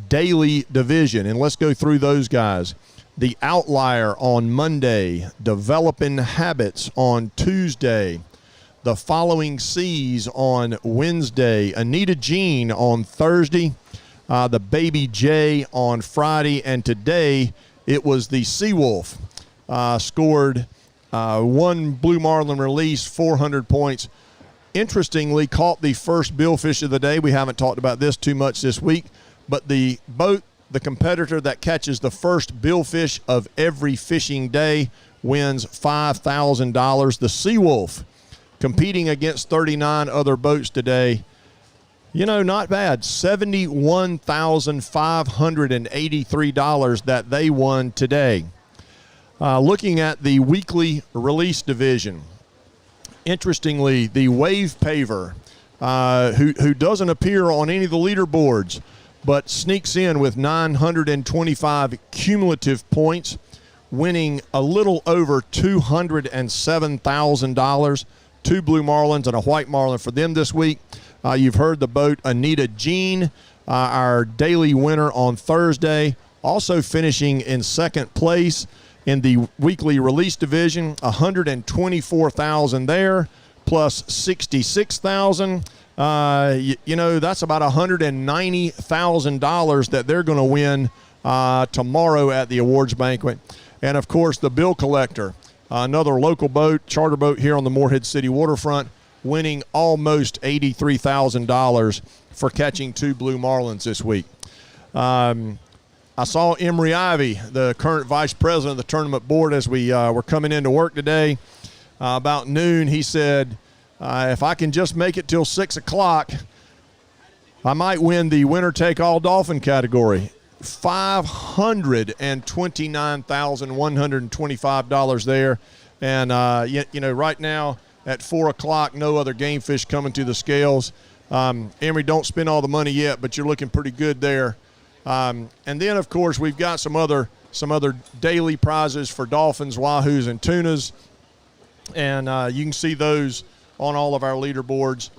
daily division. And let's go through those guys. The Outlier on Monday, Developing Habits on Tuesday, The Following Seas on Wednesday, Anita Jean on Thursday, the Baby J on Friday, and today it was the Seawolf. Scored one Blue Marlin release, 400 points. Interestingly, caught the first billfish of the day. We haven't talked about this too much this week, but the boat, the competitor that catches the first billfish of every fishing day wins $5,000. The Seawolf, competing against 39 other boats today, not bad. $71,583 that they won today. Looking at the weekly release division, interestingly, the Wave Paver, who doesn't appear on any of the leaderboards, but sneaks in with 925 cumulative points, winning a little over $207,000. 2 Blue Marlins and a White Marlin for them this week. You've heard the boat Anita Jean, our daily winner on Thursday, also finishing in second place in the weekly release division, $124,000 there, plus $66,000. That's about $190,000 that they're going to win tomorrow at the awards banquet. And, of course, the Bill Collector, another local boat, charter boat here on the Morehead City waterfront, winning almost $83,000 for catching 2 Blue Marlins this week. I saw Emery Ivy, the current vice president of the tournament board, as we were coming into work today. About noon, he said, if I can just make it till 6 o'clock, I might win the winner-take-all dolphin category. $529,125 there. And, right now at 4 o'clock, no other game fish coming to the scales. Emery, don't spend all the money yet, but you're looking pretty good there. And then, of course, we've got some other daily prizes for dolphins, wahoos, and tunas. And you can see those on all of our leaderboards.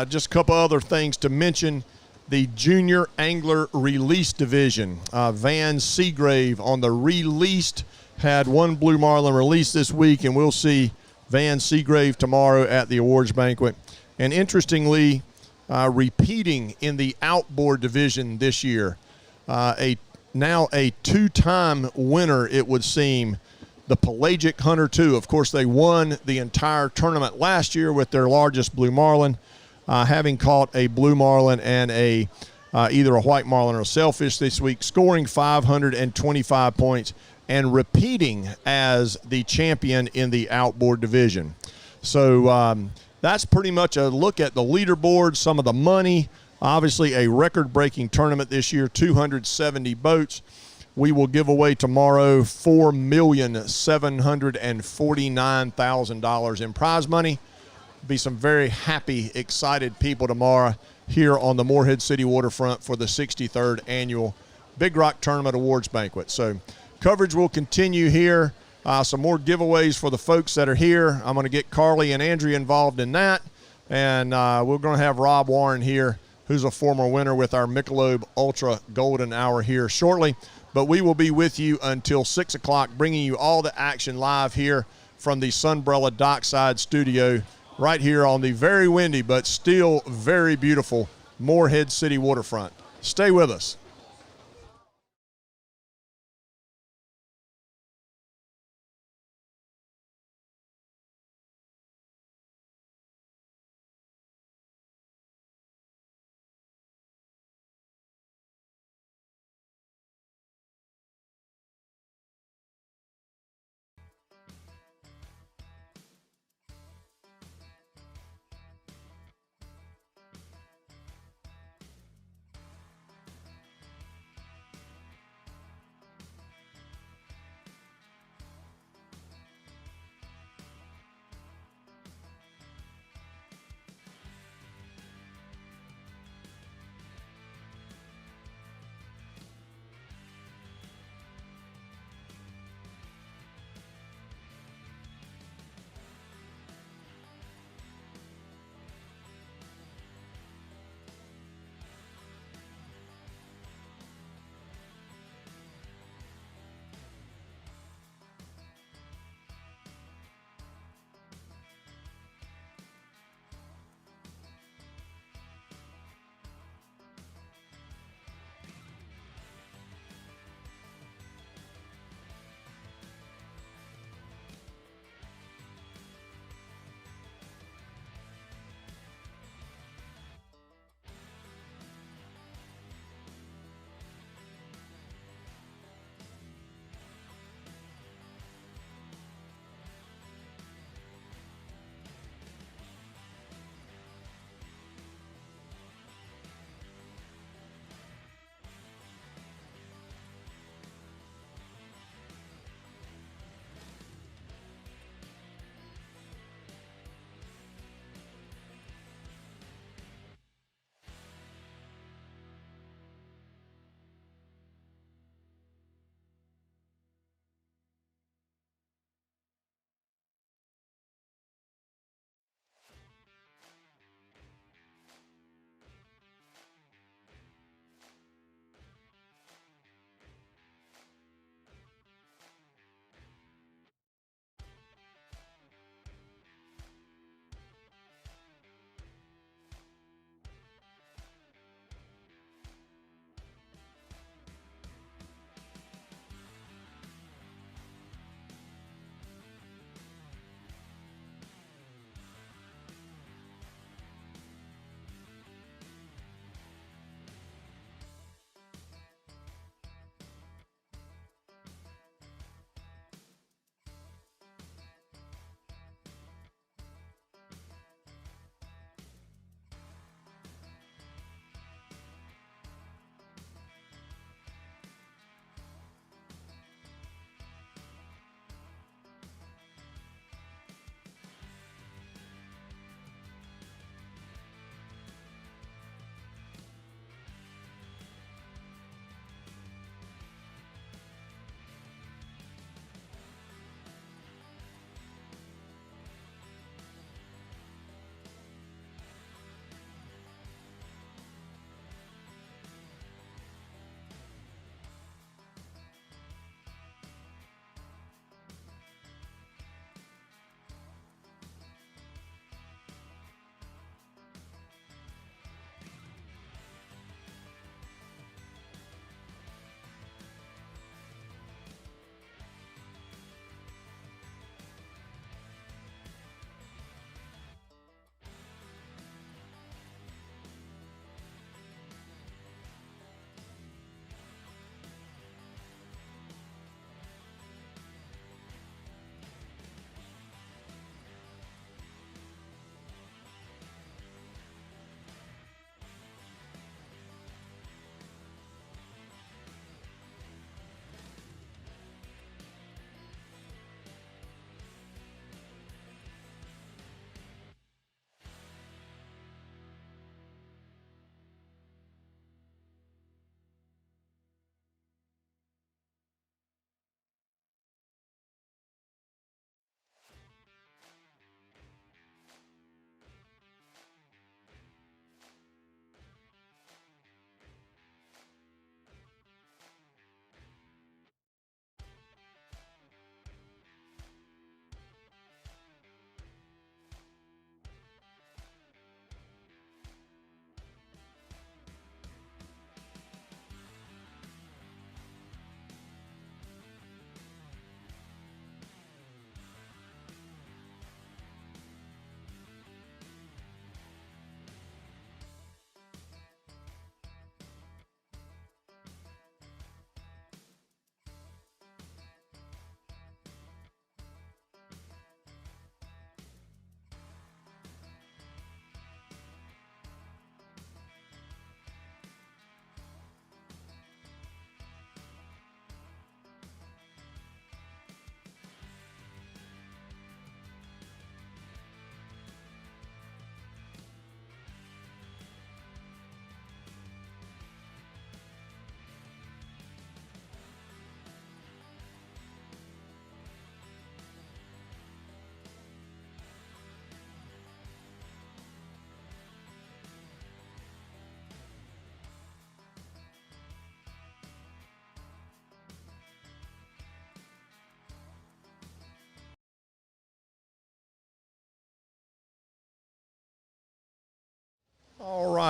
Just a couple other things to mention. The Junior Angler Release Division. Van Seagrave on the released had 1 Blue Marlin release this week, and we'll see Van Seagrave tomorrow at the awards banquet. And interestingly, repeating in the outboard division this year, a now a two-time winner, it would seem, the Pelagic Hunter 2. Of course, they won the entire tournament last year with their largest blue marlin, having caught a blue marlin and either a white marlin or a sailfish this week, scoring 525 points and repeating as the champion in the outboard division. So that's pretty much a look at the leaderboard, some of the money. Obviously, a record-breaking tournament this year, 270 boats. We will give away tomorrow $4,749,000 in prize money. Be some very happy, excited people tomorrow here on the Morehead City waterfront for the 63rd annual Big Rock Tournament Awards Banquet. So coverage will continue here. Some more giveaways for the folks that are here. I'm going to get Carly and Andrea involved in that. And we're going to have Rob Warren here, who's a former winner with our Michelob Ultra Golden Hour here shortly. But we will be with you until 6 o'clock, bringing you all the action live here from the Sunbrella Dockside Studio right here on the very windy but still very beautiful Morehead City waterfront. Stay with us.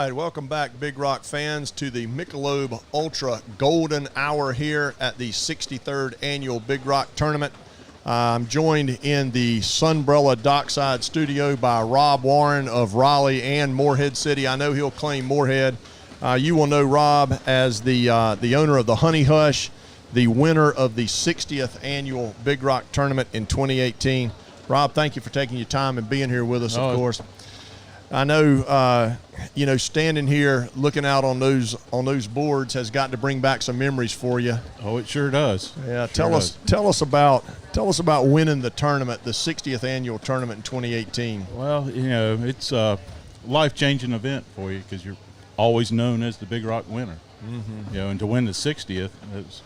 right, welcome back, Big Rock fans, to the Michelob Ultra Golden Hour here at the 63rd Annual Big Rock Tournament. I'm joined in the Sunbrella Dockside studio by Rob Warren of Raleigh and Morehead City. I know he'll claim Morehead. You will know Rob as the owner of the Honey Hush, the winner of the 60th Annual Big Rock Tournament in 2018. Rob, thank you for taking your time and being here with us, of course. I know, standing here looking out on those boards has got to bring back some memories for you. Oh, it sure does. Yeah, tell us about winning the tournament, the 60th annual tournament in 2018. Well, it's a life-changing event for you because you're always known as the Big Rock winner. Mm-hmm. And to win the 60th, it's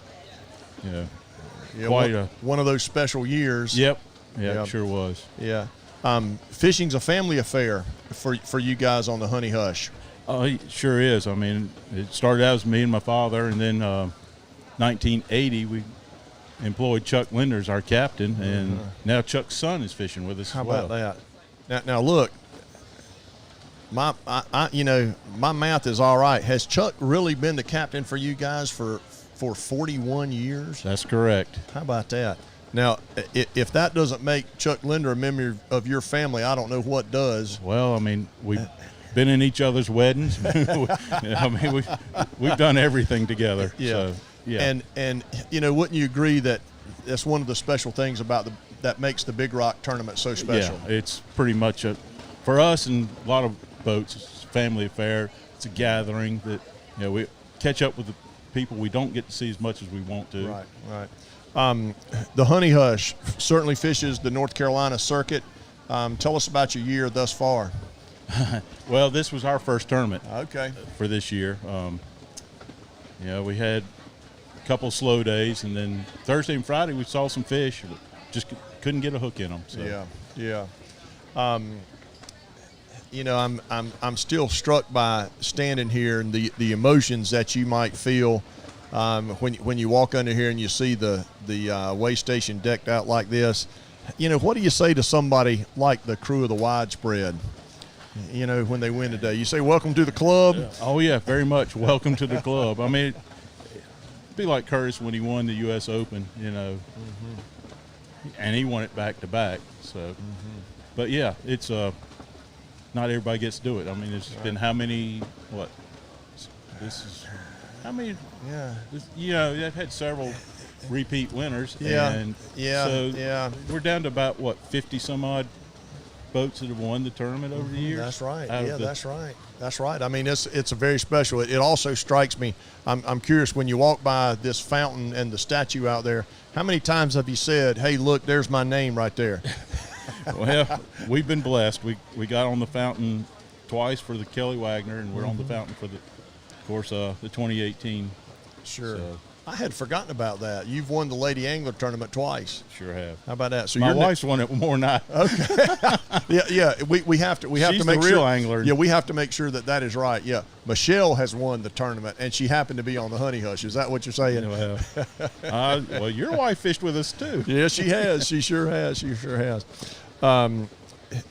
quite one of those special years. Yep. Yeah, it sure was. Yeah. Fishing's a family affair for you guys on the Honey Hush. Oh, it sure is. I mean, it started out as me and my father, and then 1980 we employed Chuck Linder as our captain, and now Chuck's son is fishing with us. How about that? Now look, my math is all right. Has Chuck really been the captain for you guys for 41 years? That's correct. How about that? Now, if that doesn't make Chuck Linder a member of your family, I don't know what does. Well, I mean, we've been in each other's weddings. I mean, we've done everything together. Yeah. So, yeah. And wouldn't you agree that that's one of the special things about that makes the Big Rock tournament so special? Yeah, it's pretty much for us and a lot of boats, it's a family affair. It's a gathering that we catch up with the people we don't get to see as much as we want to. Right. The Honey Hush certainly fishes the North Carolina circuit. Tell us about your year thus far. Well, this was our first tournament. Okay. For this year. We had a couple slow days, and then Thursday and Friday we saw some fish. Just couldn't get a hook in them. So. Yeah. I'm still struck by standing here and the emotions that you might feel when you walk under here and you see the weigh station decked out like this. What do you say to somebody like the crew of the Widespread? When they win today, you say, "Welcome to the club." Oh yeah, very much. Welcome to the club. I mean, it'd be like Curtis when he won the U.S. Open, and he won it back to back. So, but yeah, it's not everybody gets to do it. I mean, it's been how many? What? This is how many? Yeah. They've had several repeat winners. Yeah. So we're down to about 50 some odd boats that have won the tournament over the years. That's right. That's right. I mean, it's a very special. It also strikes me. I'm curious, when you walk by this fountain and the statue out there, how many times have you said, "Hey, look, there's my name right there"? Well, we've been blessed. We got on the fountain twice for the Kelly Wagner, and we're on the fountain for the 2018. Sure. So. I had forgotten about that. You've won the Lady Angler tournament twice. Sure have. How about that? So my wife's won it more than I. Okay. Yeah. We have to She's make the real angler. Yeah, we have to make sure that is right. Yeah. Michelle has won the tournament, and she happened to be on the Honey Hush. Is that what you're saying? Well, your wife fished with us too. Yeah, she has. She sure has.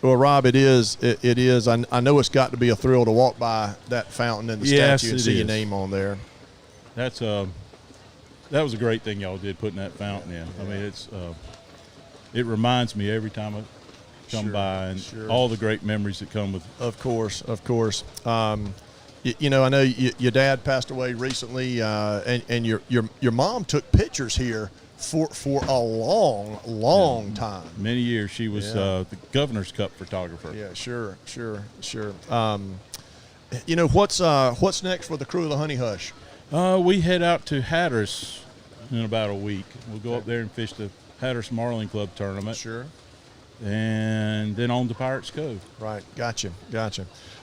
Well, Rob, it is. I know it's got to be a thrill to walk by that fountain and the statue and see your name on there. That was a great thing y'all did, putting that fountain in. I mean, it reminds me every time I come by, and all the great memories that come with it. Of course. I know your dad passed away recently, and your mom took pictures here for a long time. Many years. She was the Governor's Cup photographer. Yeah, sure. What's next for the crew of the Honey Hush? We head out to Hatteras in about a week. We'll go up there and fish the Hatteras Marlin Club tournament. Sure. And then on to Pirates Cove. Right. Gotcha.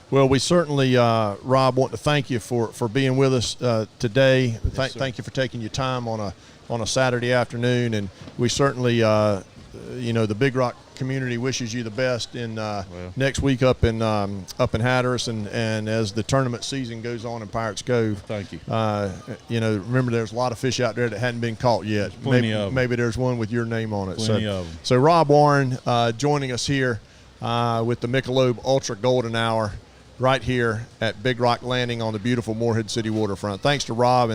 Well, we certainly, Rob, want to thank you for being with us today. Yes, thank you for taking your time on a Saturday afternoon, and we certainly, the Big Rock community wishes you the best in next week up in Hatteras, and as the tournament season goes on in Pirates Cove. Thank you. Remember, there's a lot of fish out there that hadn't been caught yet. Maybe there's one with your name on it. Plenty of them. So Rob Warren joining us here with the Michelob Ultra Golden Hour. right here at Big Rock Landing on the beautiful Morehead City waterfront. Thanks to Rob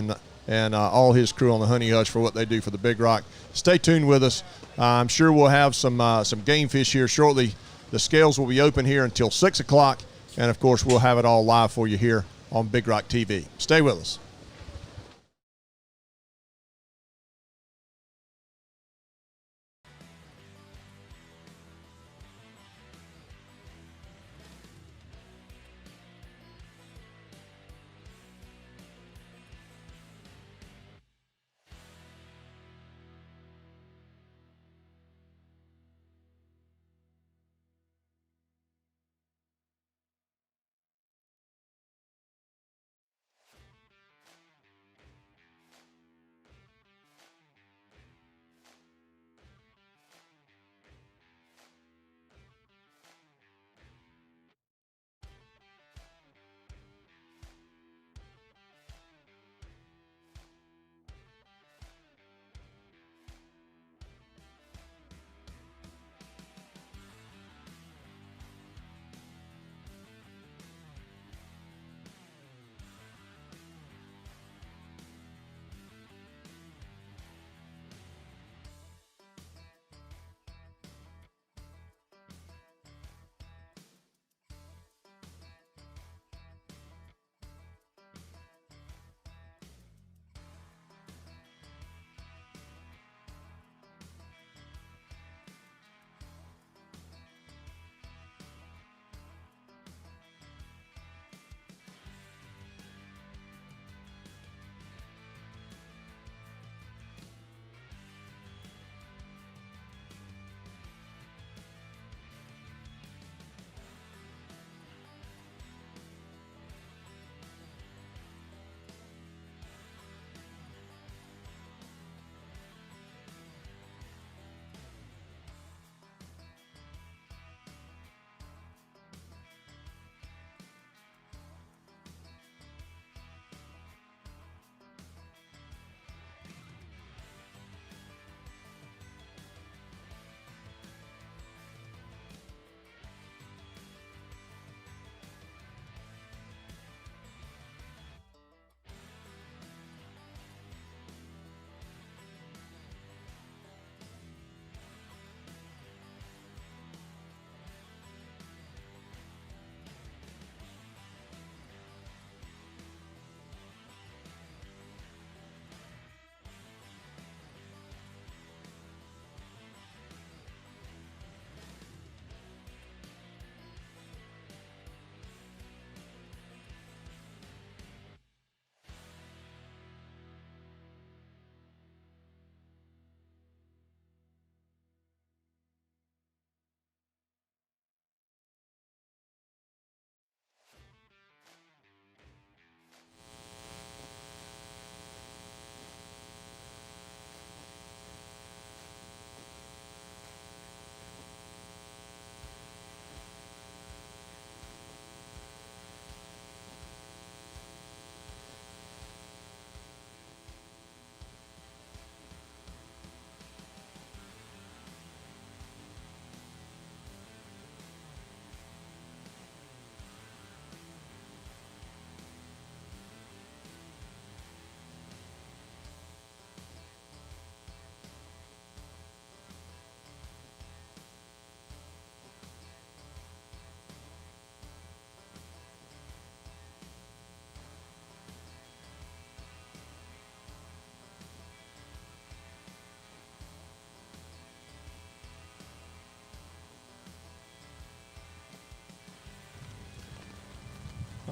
and all his crew on the Honey Hush for what they do for the Big Rock. Stay tuned with us. I'm sure we'll have some game fish here shortly. The scales will be open here until 6 o'clock, and of course we'll have it all live for you here on Big Rock TV. Stay with us.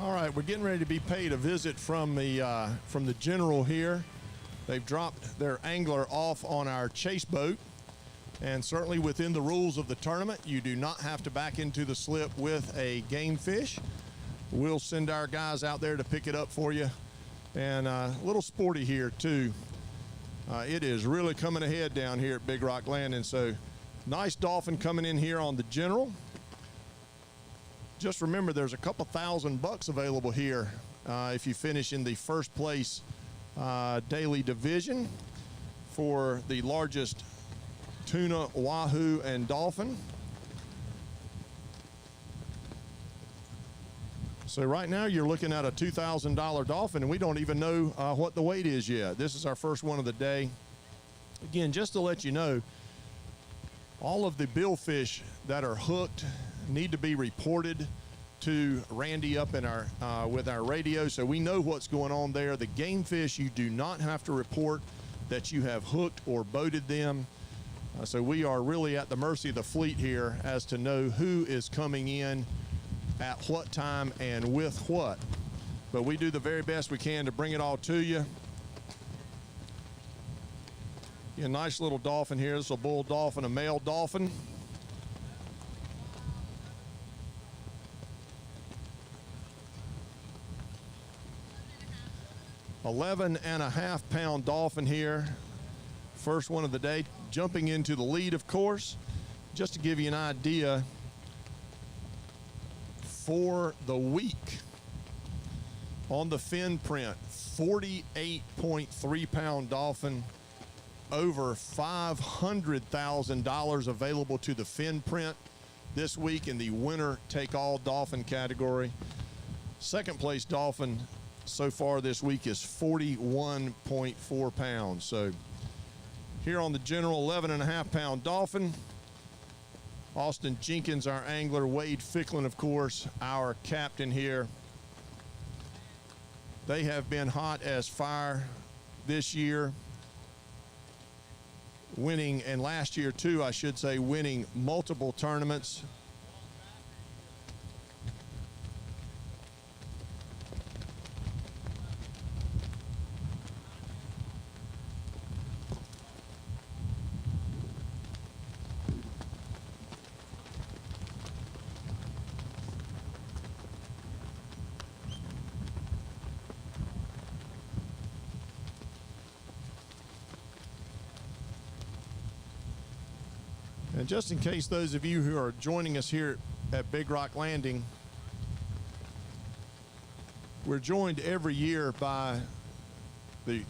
All right, we're getting ready to be paid a visit from the general here. They've dropped their angler off on our chase boat, and certainly within the rules of the tournament, you do not have to back into the slip with a game fish. We'll send our guys out there to pick it up for you, and a little sporty here too. It is really coming ahead down here at Big Rock Landing, so nice dolphin coming in here on the general. Just remember, there's a couple $1,000 available here if you finish in the first place daily division for the largest tuna, wahoo, and dolphin. So right now you're looking at a $2,000 dolphin, and we don't even know what the weight is yet. This is our first one of the day. Again, just to let you know, all of the billfish that are hooked need to be reported to Randy up in our with our radio, so we know what's going on there. The game fish, you do not have to report that you have hooked or boated them. So we are really at the mercy of the fleet here as to know who is coming in at what time and with what. But we do the very best we can to bring it all to you. A nice little dolphin here. This is a bull dolphin, a male dolphin. $11.5-pound dolphin here. First one of the day, jumping into the lead, of course. Just to give you an idea, for the week on the fin print, 48.3-pound dolphin, over $500,000 available to the fin print this week in the winner take all dolphin category. Second place dolphin so far this week is 41.4 pounds. So here on the general 11.5-pound dolphin, Austin Jenkins, our angler, Wade Ficklin, of course, our captain here. They have been hot as fire this year, winning, and last year too, I should say, winning multiple tournaments. And just in case those of you who are joining us here at Big Rock Landing, we're joined every year by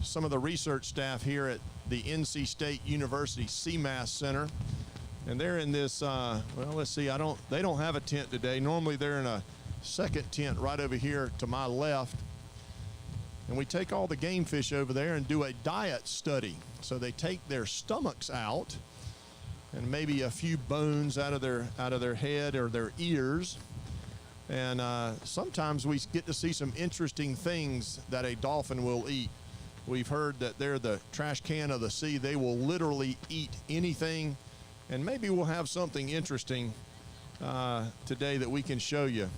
some of the research staff here at the NC State University CMAS Center. And they're in this, well, let's see, they don't have a tent today. Normally they're in a second tent right over here to my left. And we take all the game fish over there and do a diet study. So they take their stomachs out and maybe a few bones out of their head or their ears. And sometimes we get to see some interesting things that a dolphin will eat. We've heard that they're the trash can of the sea. They will literally eat anything. And maybe we'll have something interesting today that we can show you.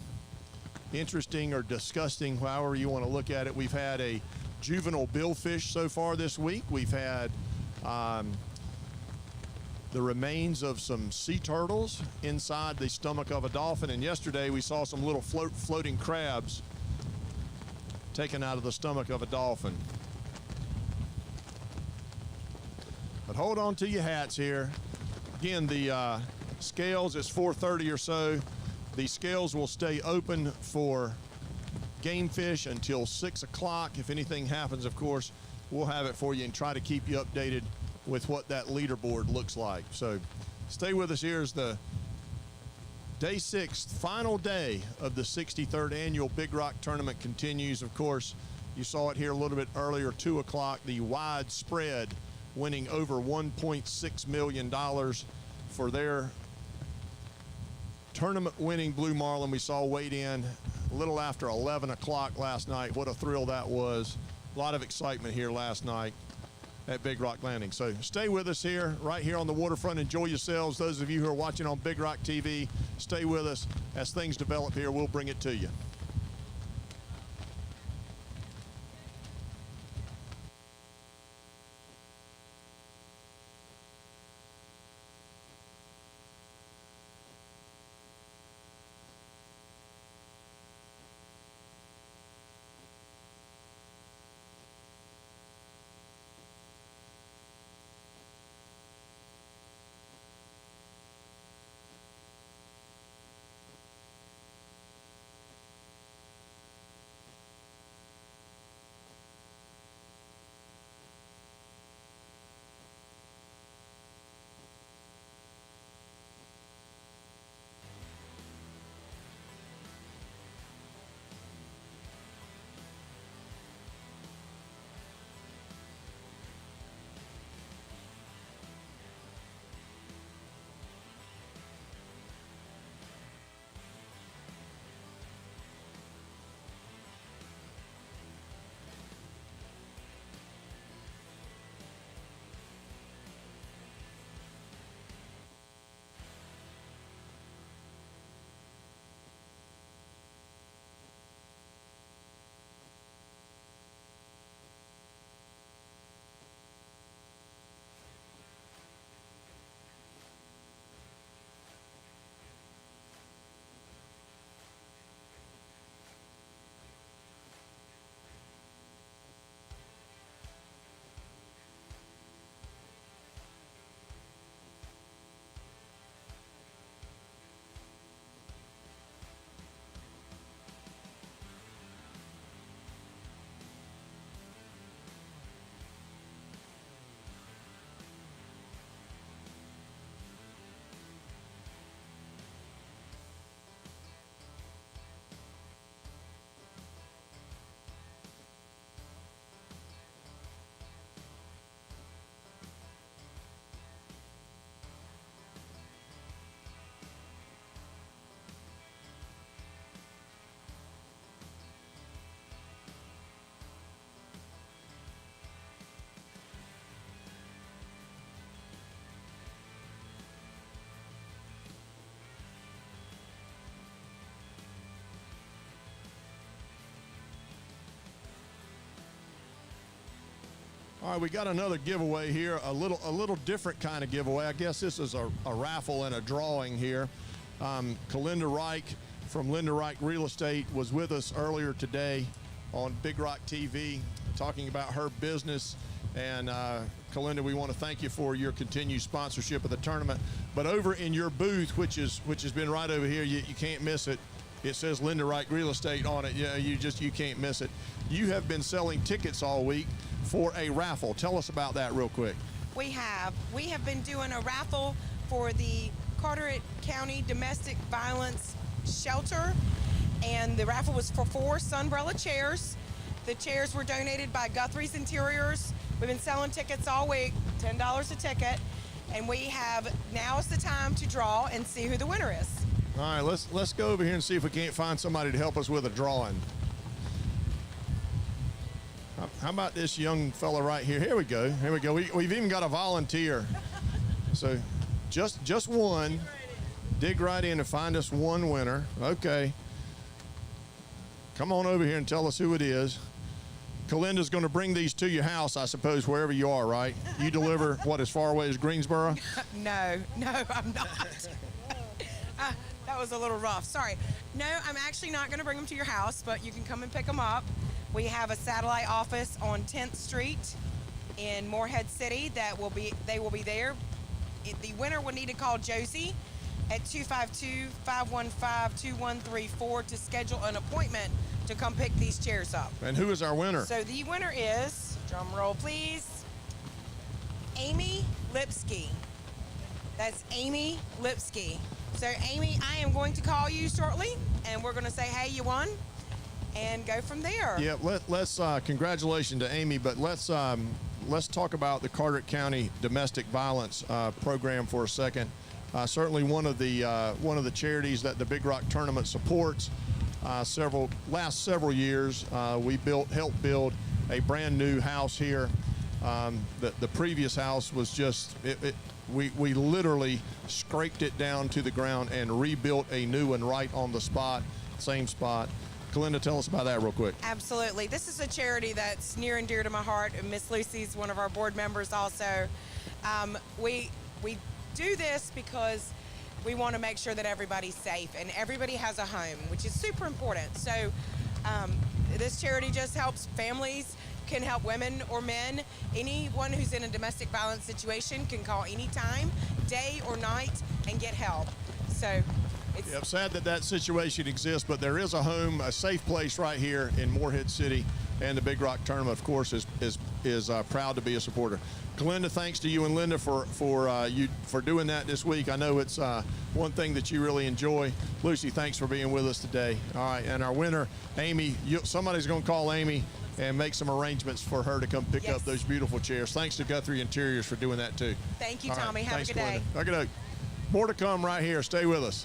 Interesting or disgusting, however you want to look at it. We've had a juvenile billfish so far this week. We've had the remains of some sea turtles inside the stomach of a dolphin. And yesterday we saw some little floating crabs taken out of the stomach of a dolphin. But hold on to your hats here. Again, the scales is 4:30 or so. The scales will stay open for game fish until 6 o'clock. If anything happens, of course, we'll have it for you and try to keep you updated with what that leaderboard looks like. So stay with us here as the day 6, final day of the 63rd annual Big Rock Tournament continues. Of course, you saw it here a little bit earlier, 2 o'clock, the wide spread winning over $1.6 million for their tournament winning blue marlin. We saw weighed in a little after 11 o'clock last night. What a thrill that was. A lot of excitement here last night at Big Rock Landing. So stay with us here, right here on the waterfront. Enjoy yourselves. Those of you who are watching on Big Rock TV, stay with us. As things develop here, we'll bring it to you. All right, we got another giveaway here, a little different kind of giveaway. I guess this is a raffle and a drawing here. Kalinda Reich from Linda Reich Real Estate was with us earlier today on Big Rock TV talking about her business. And Kalinda, we want to thank you for your continued sponsorship of the tournament. But over in your booth, which has been right over here, you can't miss it. It says Linda Reich Real Estate on it. Yeah, you can't miss it. You have been selling tickets all week for a raffle. Tell us about that real quick. We have been doing a raffle for the Carteret County Domestic Violence Shelter, and the raffle was for 4 Sunbrella chairs. The chairs were donated by Guthrie's Interiors. We've been selling tickets all week, $10 a ticket, and now is the time to draw and see who the winner is. All right, let's go over here and see if we can't find somebody to help us with a drawing. How about this young fella right here? Here we go. Here we go. We've even got a volunteer. So just one. Dig right in and find us one winner. Okay. Come on over here and tell us who it is. Kalinda's going to bring these to your house, I suppose, wherever you are, right? You deliver, what, as far away as Greensboro? No, I'm not. That was a little rough. Sorry. No, I'm actually not going to bring them to your house, but you can come and pick them up. We have a satellite office on 10th Street in Morehead City they will be there. The winner will need to call Josie at 252-515-2134 to schedule an appointment to come pick these chairs up. And who is our winner? So the winner is, drum roll please, Amy Lipsky. That's Amy Lipsky. So Amy, I am going to call you shortly, and we're going to say, hey, you won, and go from there. Yeah, let's congratulations to Amy, but let's talk about the Carteret County Domestic Violence Program for a second. Certainly one of the charities that the Big Rock Tournament supports. Last several years, we helped build a brand new house here. The previous house was just we literally scraped it down to the ground and rebuilt a new one right on the spot, same spot. Kalinda, tell us about that real quick. Absolutely. This is a charity that's near and dear to my heart, and Miss Lucy's one of our board members also. We do this because we want to make sure that everybody's safe and everybody has a home, which is super important. So this charity just helps families, can help women or men. Anyone who's in a domestic violence situation can call anytime, day or night, and get help. So it's sad that situation exists, but there is a home, a safe place right here in Morehead City, and the Big Rock Tournament, of course, is proud to be a supporter. Kalinda, thanks to you and Linda for doing that this week. I know it's one thing that you really enjoy. Lucy, thanks for being with us today. All right, and our winner, Amy, somebody's going to call Amy and make some arrangements for her to come pick up those beautiful chairs. Thanks to Guthrie Interiors for doing that too. Thank you, Tommy. Have a good day. Okay, more to come right here. Stay with us.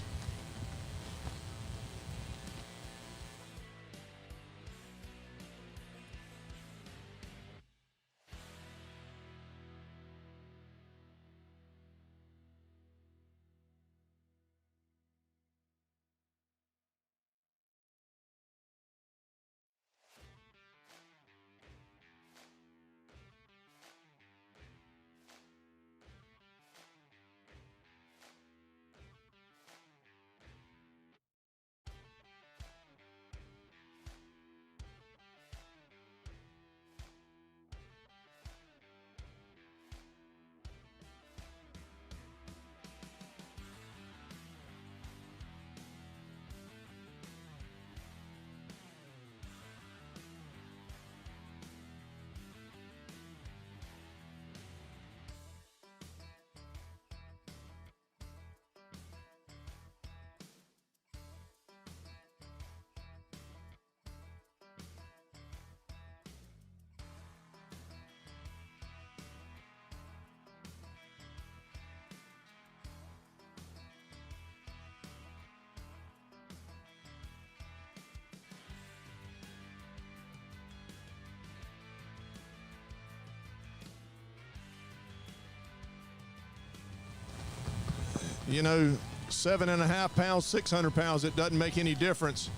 You know, 7.5 pounds, 600 pounds, it doesn't make any difference.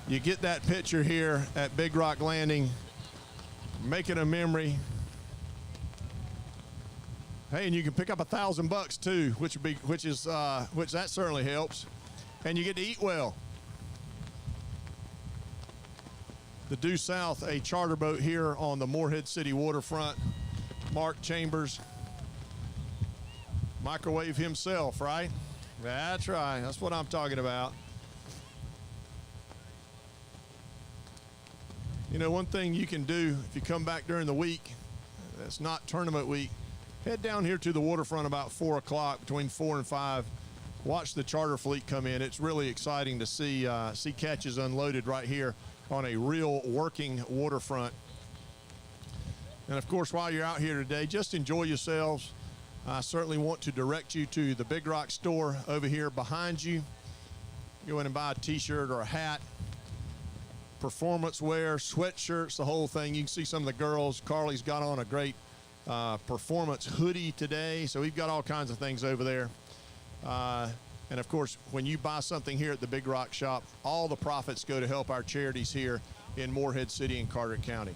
You get that picture here at Big Rock Landing. Making a memory. Hey, and you can pick up $1,000 too, which that certainly helps. And you get to eat well. The Due South, a charter boat here on the Morehead City waterfront. Mark Chambers, microwave himself, right? That's right. That's what I'm talking about. You know, one thing you can do if you come back during the week, that's not tournament week, head down here to the waterfront about 4 o'clock, between 4 and 5. Watch the charter fleet come in. It's really exciting to see catches unloaded right here on a real working waterfront. And of course, while you're out here today, just enjoy yourselves. I certainly want to direct you to the Big Rock store over here behind you. Go in and buy a t-shirt or a hat, performance wear, sweatshirts, the whole thing. You can see some of the girls. Carly's got on a great performance hoodie today. So we've got all kinds of things over there. And of course, when you buy something here at the Big Rock shop, all the profits go to help our charities here in Morehead City and Carteret County.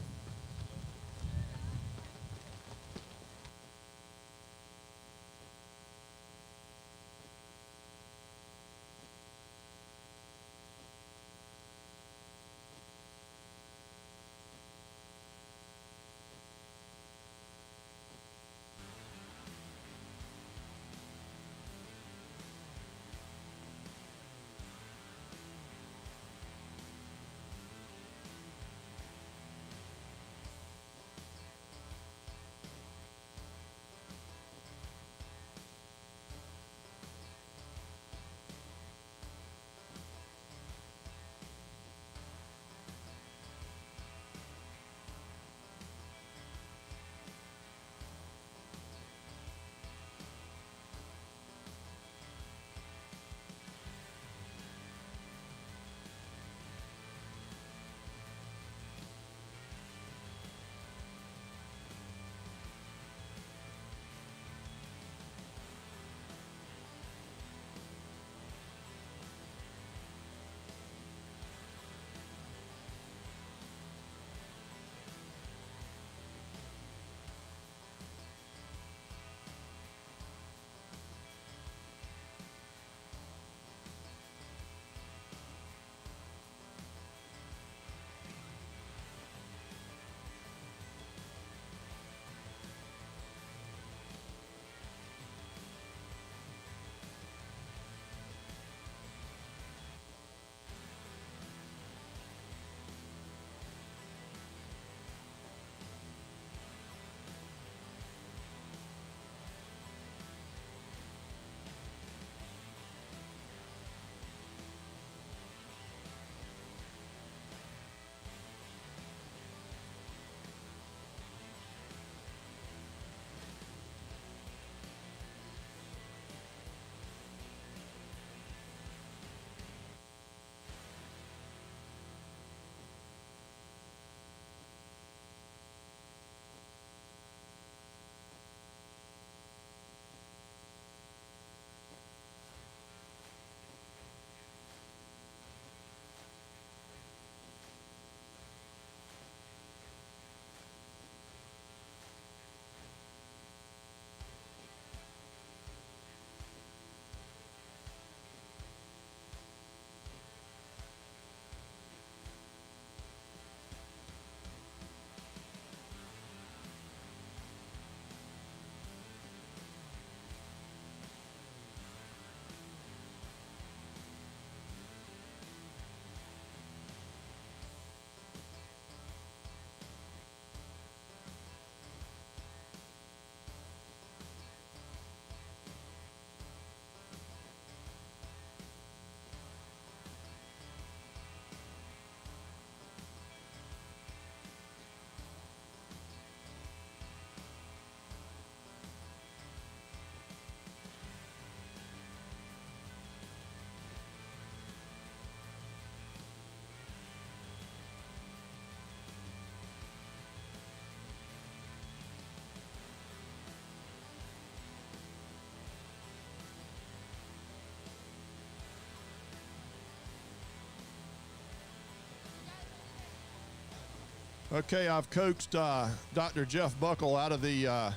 Okay, I've coaxed Dr. Jeff Buckle out of the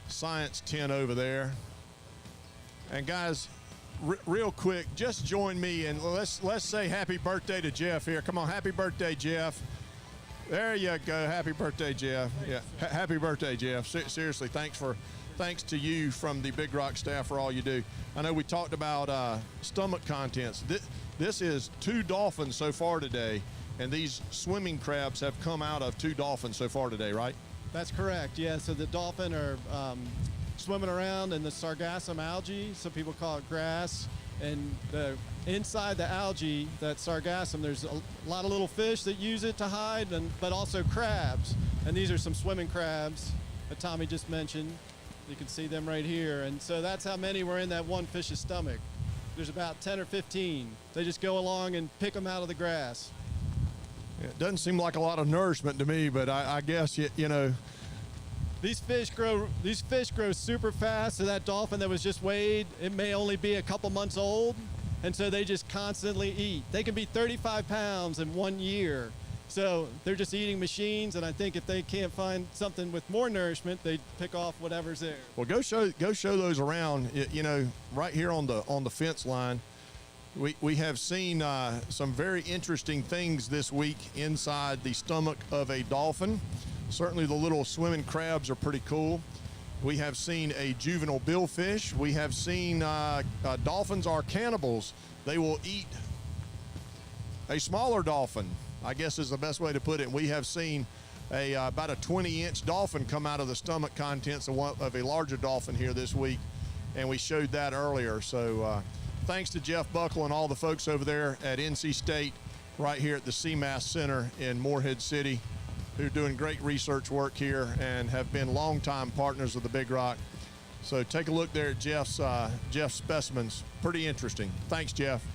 science tent over there. And guys, real quick, just join me and let's say happy birthday to Jeff here. Come on, happy birthday, Jeff. There you go. Happy birthday, Jeff. Yeah, happy birthday, Jeff. Seriously, thanks to you from the Big Rock staff for all you do. I know we talked about stomach contents. This is 2 dolphins so far today, and these swimming crabs have come out of 2 dolphins so far today, right? That's correct, yeah. So the dolphin are swimming around in the sargassum algae, some people call it grass, and inside the algae, that sargassum, there's a lot of little fish that use it to hide, but also crabs. And these are some swimming crabs that Tommy just mentioned. You can see them right here. And so that's how many were in that one fish's stomach. There's about 10 or 15. They just go along and pick them out of the grass. It doesn't seem like a lot of nourishment to me, but I guess, you know. These fish grow super fast. So that dolphin that was just weighed, it may only be a couple months old. And so they just constantly eat. They can be 35 pounds in 1 year. So they're just eating machines. And I think if they can't find something with more nourishment, they pick off whatever's there. Well, go show those around. You know, right here on the fence line. We have seen some very interesting things this week inside the stomach of a dolphin. Certainly the little swimming crabs are pretty cool. We have seen a juvenile billfish. We have seen dolphins are cannibals. They will eat a smaller dolphin, I guess is the best way to put it. We have seen about a 20-inch dolphin come out of the stomach contents of a larger dolphin here this week, and we showed that earlier. So thanks to Jeff Buckle and all the folks over there at NC State right here at the CMAS Center in Morehead City, who are doing great research work here and have been longtime partners of the Big Rock. So take a look there at Jeff's specimens. Pretty interesting. Thanks, Jeff.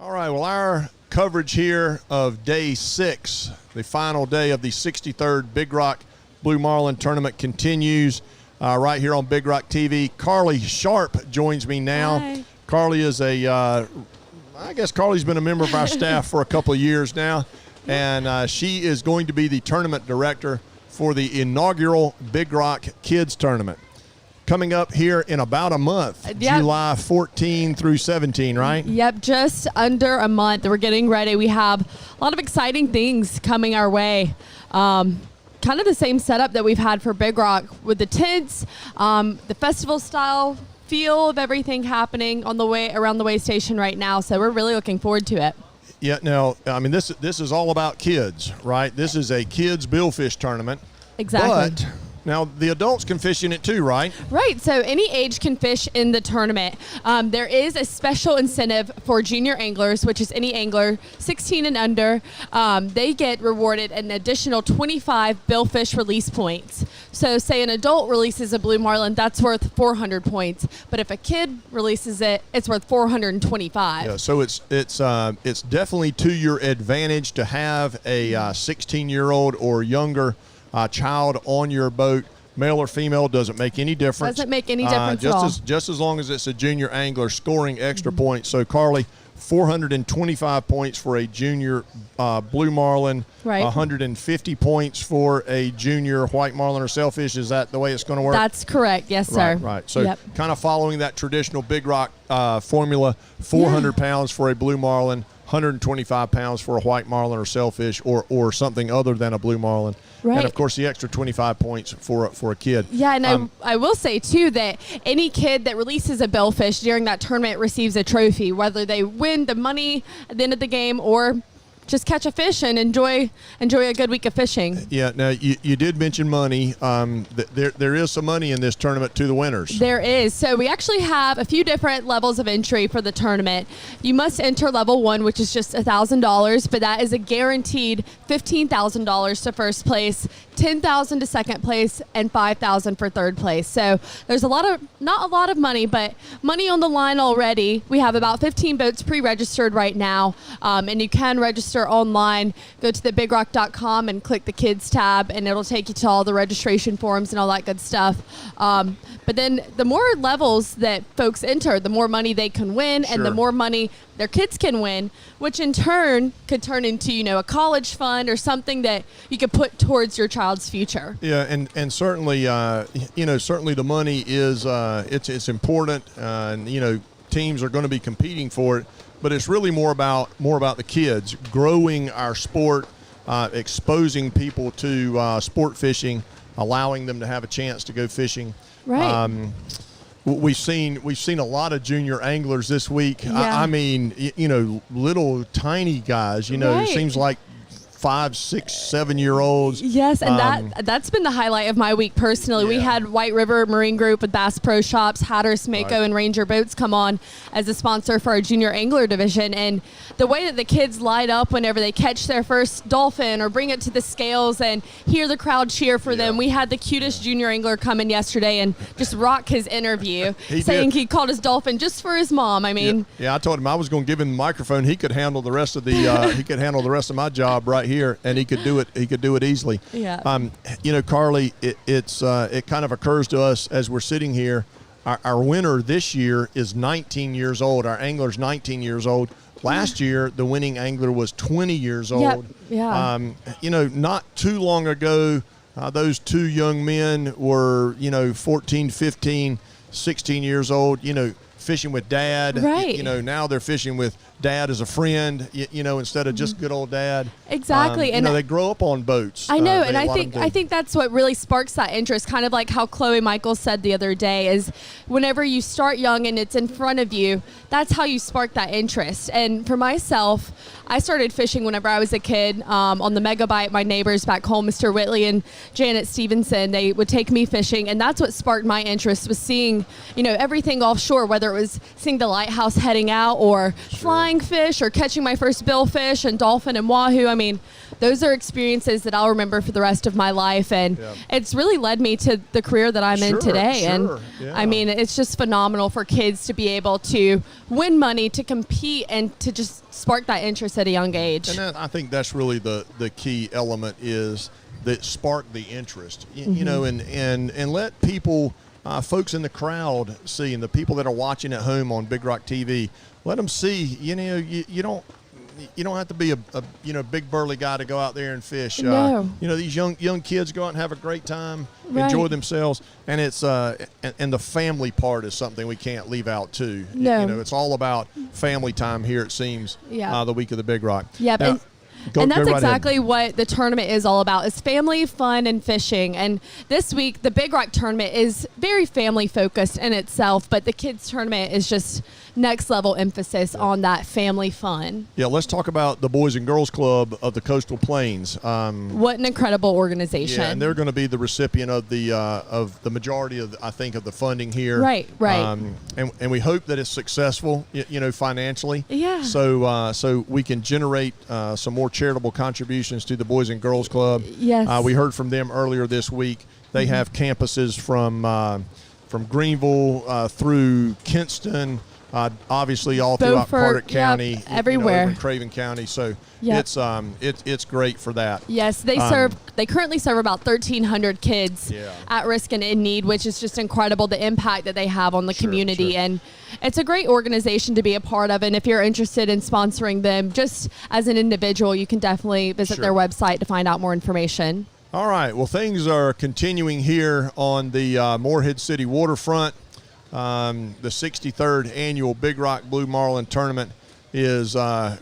All right, well, our coverage here of day 6, the final day of the 63rd Big Rock Blue Marlin Tournament continues right here on Big Rock TV. Carly Sharp joins me now. Hi. Carly is I guess Carly's been a member of our staff for a couple of years now, and she is going to be the tournament director for the inaugural Big Rock Kids Tournament. Coming up here in about a month, Yep. July 14 through 17, right? Yep, just under a month. We're getting ready. We have a lot of exciting things coming our way. Kind of the same setup that we've had for Big Rock with the tents, the festival style feel of everything happening on the way around the way station right now. So we're really looking forward to it. Yeah, now, I mean, this is all about kids, right? This is a kids billfish tournament. Exactly. But now the adults can fish in it too, right? Right, so any age can fish in the tournament. There is a special incentive for junior anglers, which is any angler 16 and under. They get rewarded an additional 25 billfish release points. So say an adult releases a blue marlin, that's worth 400 points. But if a kid releases it, it's worth 425. Yeah, so it's definitely to your advantage to have a 16-year-old or younger child on your boat. Male or female doesn't make any difference. Doesn't make any difference at all. Just as long as it's a junior angler scoring extra points. So Carly, 425 points for a junior blue marlin, Right. 150 points for a junior white marlin or sailfish. Is that the way it's going to work? That's correct, yes, sir. Right. So Yep. kind of following that traditional Big Rock formula, 400 pounds for a blue marlin, 125 pounds for a white marlin or sailfish or something other than a blue marlin. Right. And, of course, the extra 25 points for a kid. Yeah, and I will say, too, that any kid that releases a billfish during that tournament receives a trophy, whether they win the money at the end of the game or just catch a fish and enjoy a good week of fishing. Yeah, now you did mention money. There is some money in this tournament to the winners. There is. So we actually have a few different levels of entry for the tournament. You must enter level 1, which is just $1,000, but that is a guaranteed $15,000 to first place, $10,000 to second place, and $5,000 for third place. So there's not a lot of money, but money on the line already. We have about 15 boats pre-registered right now, and you can register online. Go to thebigrock.com and click the kids tab, and it'll take you to all the registration forms and all that good stuff. But then the more levels that folks enter, the more money they can win, and the more money their kids can win, which in turn could turn into, a college fund or something that you could put towards your child's future. Yeah, and certainly, certainly the money is it's important, and teams are going to be competing for it. But it's really more about the kids, growing our sport, exposing people to sport fishing, allowing them to have a chance to go fishing. Right. We've seen a lot of junior anglers this week. Yeah. I mean, little tiny guys. It Right. seems like 5, 6, 7-year-olds. Yes, and that's been the highlight of my week personally. We had White River Marine Group with Bass Pro Shops, Hatteras, Mako, and Ranger Boats come on as a sponsor for our junior angler division. And the way that the kids light up whenever they catch their first dolphin or bring it to the scales and hear the crowd cheer for them. We had the cutest junior angler come in yesterday and just rock his interview, saying he caught his dolphin just for his mom. I mean, yeah, I told him I was going to give him the microphone. He could handle the rest of the my job right here, and he could do it easily. Yeah. Carly, it kind of occurs to us as we're sitting here. Our winner this year is 19 years old. Our angler's 19 years old. Last year, the winning angler was 20 years old. Yeah. Not too long ago, those two young men were, 14, 15, 16 years old, fishing with dad. Right. Now they're fishing with dad as a friend, instead of just good old dad. Exactly. And they grow up on boats. I know, and I think that's what really sparks that interest, kind of like how Chloe Michaels said the other day, is whenever you start young and it's in front of you, that's how you spark that interest. And for myself, I started fishing whenever I was a kid on the Megabite. My neighbors back home, Mr. Whitley and Janet Stevenson, they would take me fishing, and that's what sparked my interest, was seeing, everything offshore, whether it was seeing the lighthouse heading out or flying fish or catching my first billfish and dolphin and wahoo. I mean, those are experiences that I'll remember for the rest of my life. And Yeah. it's really led me to the career that I'm in today. Sure, And yeah. I mean, it's just phenomenal for kids to be able to win money, to compete, and to just spark that interest at a young age. And I think that's really the key element is that spark the interest, you know, and let people, folks in the crowd see, and the people that are watching at home on Big Rock TV, let them see, you know, you don't have to be a big burly guy to go out there and fish. No. You know, these young kids go out and have a great time, Right. enjoy themselves, and it's and the family part is something we can't leave out too. No. You know, it's all about family time here. It seems. Yeah. The week of the Big Rock. Yep. Now, And right that's ahead. exactly what the tournament is all about, is family, fun, and fishing. And this week, the Big Rock tournament is very family focused in itself, but the kids tournament is just next level emphasis on that family fun. Yeah, let's talk about the Boys and Girls Club of the Coastal Plains. What an incredible organization. Yeah, and they're going to be the recipient of the majority of I think of the funding here. Right. And we hope that it's successful, you know, financially. Yeah. So we can generate some more charitable contributions to the Boys and Girls Club. Yes. We heard from them earlier this week. They have campuses from Greenville through Kinston. Obviously, all throughout Beaufort, Carter County, yep, everywhere. over in Craven County. So Yep. it's great for that. Yes, they currently serve about 1,300 kids at risk and in need, which is just incredible, the impact that they have on the community. sure. And it's a great organization to be a part of. And if you're interested in sponsoring them, just as an individual, you can definitely visit Sure. their website to find out more information. All right. Well, things are continuing here on the Morehead City waterfront. The 63rd annual Big Rock Blue Marlin tournament is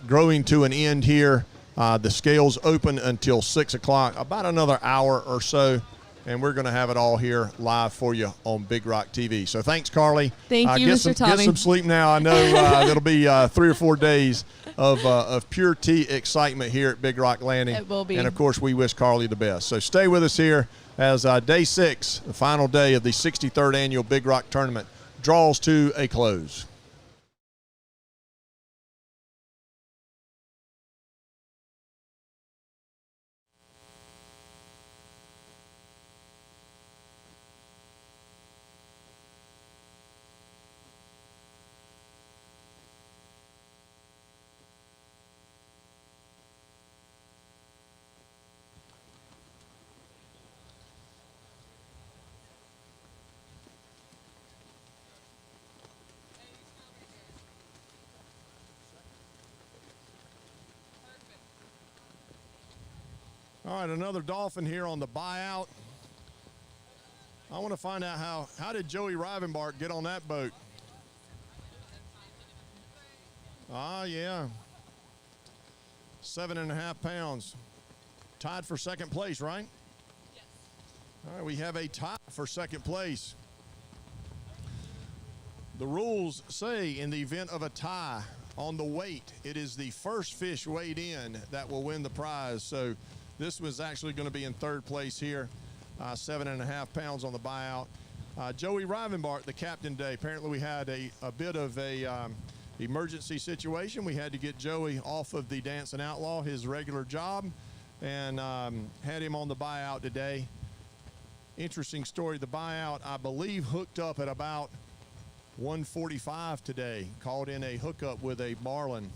growing to an end here. The scales open until 6 o'clock, about another hour or so, and we're going to have it all here live for you on Big Rock TV. So thanks, Carly. Thank you, Mr. Tommy. Get some sleep now. I know it'll be 3 or 4 days of pure tea excitement here at Big Rock Landing. It will be. And, of course, we wish Carly the best. So stay with us here as day 6, the final day of the 63rd annual Big Rock tournament, draws to a close. All right, another dolphin here on the buyout. I want to find out how did Joey Rivenbark get on that boat? Yeah. 7.5 pounds. Tied for second place, right? Yes. All right, we have a tie for second place. The rules say in the event of a tie on the weight, it is the first fish weighed in that will win the prize. So this was actually going to be in third place here, 7.5 pounds on the buyout. Joey Rivenbark, the captain today. Apparently we had a bit of a emergency situation. We had to get Joey off of the Dancing Outlaw, his regular job, and had him on the buyout today. Interesting story. The buyout, I believe, hooked up at about 1:45 today. Called in a hookup with a marlin.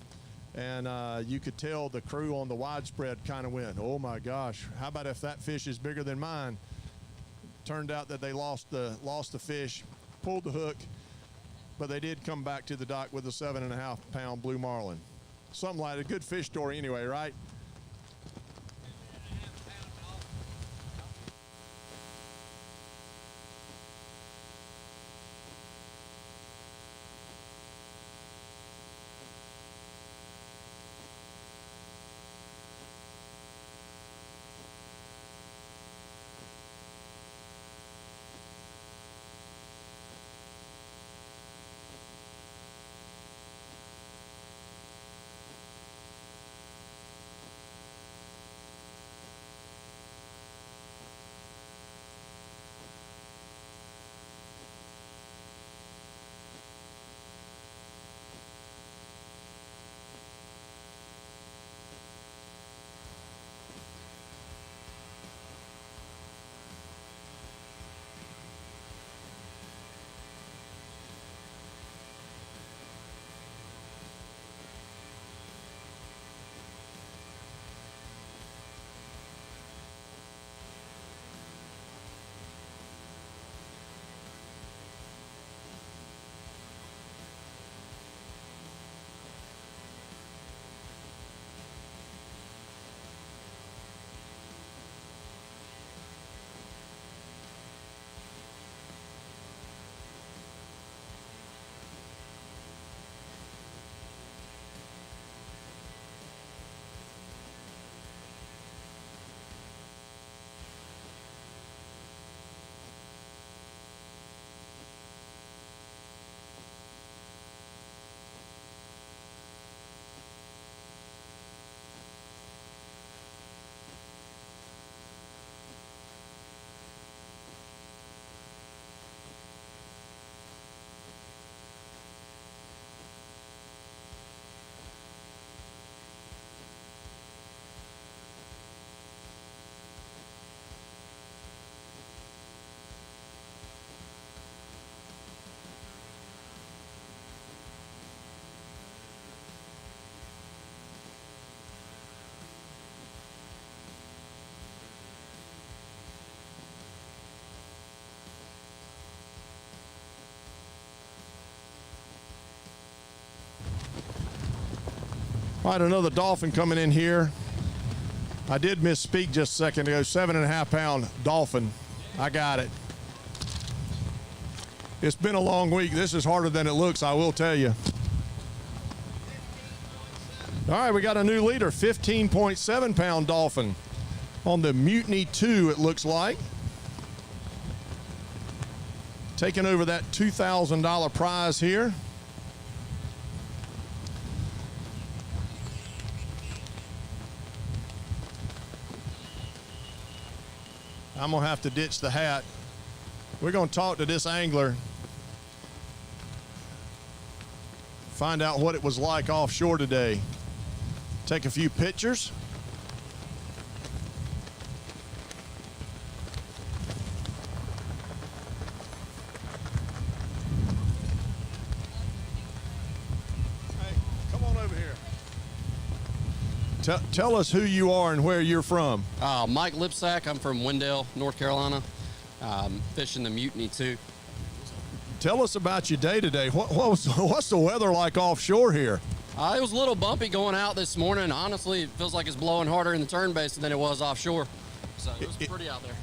And you could tell the crew on the widespread kind of went, oh my gosh, how about if that fish is bigger than mine? Turned out that they lost the fish, pulled the hook, but they did come back to the dock with a 7.5 pound blue marlin. Something like a good fish story anyway, right? All right, another dolphin coming in here. I did misspeak just a second ago. 7.5 pound dolphin. I got it. It's been a long week. This is harder than it looks, I will tell you. All right, we got a new leader, 15.7 pound dolphin on the Mutiny 2, it looks like. Taking over that $2,000 prize here. I'm gonna have to ditch the hat. We're gonna talk to this angler, find out what it was like offshore today. Take a few pictures. Hey, come on over here. Tell us who you are and where you're from. Mike Lipsack. I'm from Wendell, North Carolina. Fishing the Mutiny 2. Tell us about your day today. What's the weather like offshore here? It was a little bumpy going out this morning. Honestly, it feels like it's blowing harder in the turn basin than it was offshore. So it was pretty out there.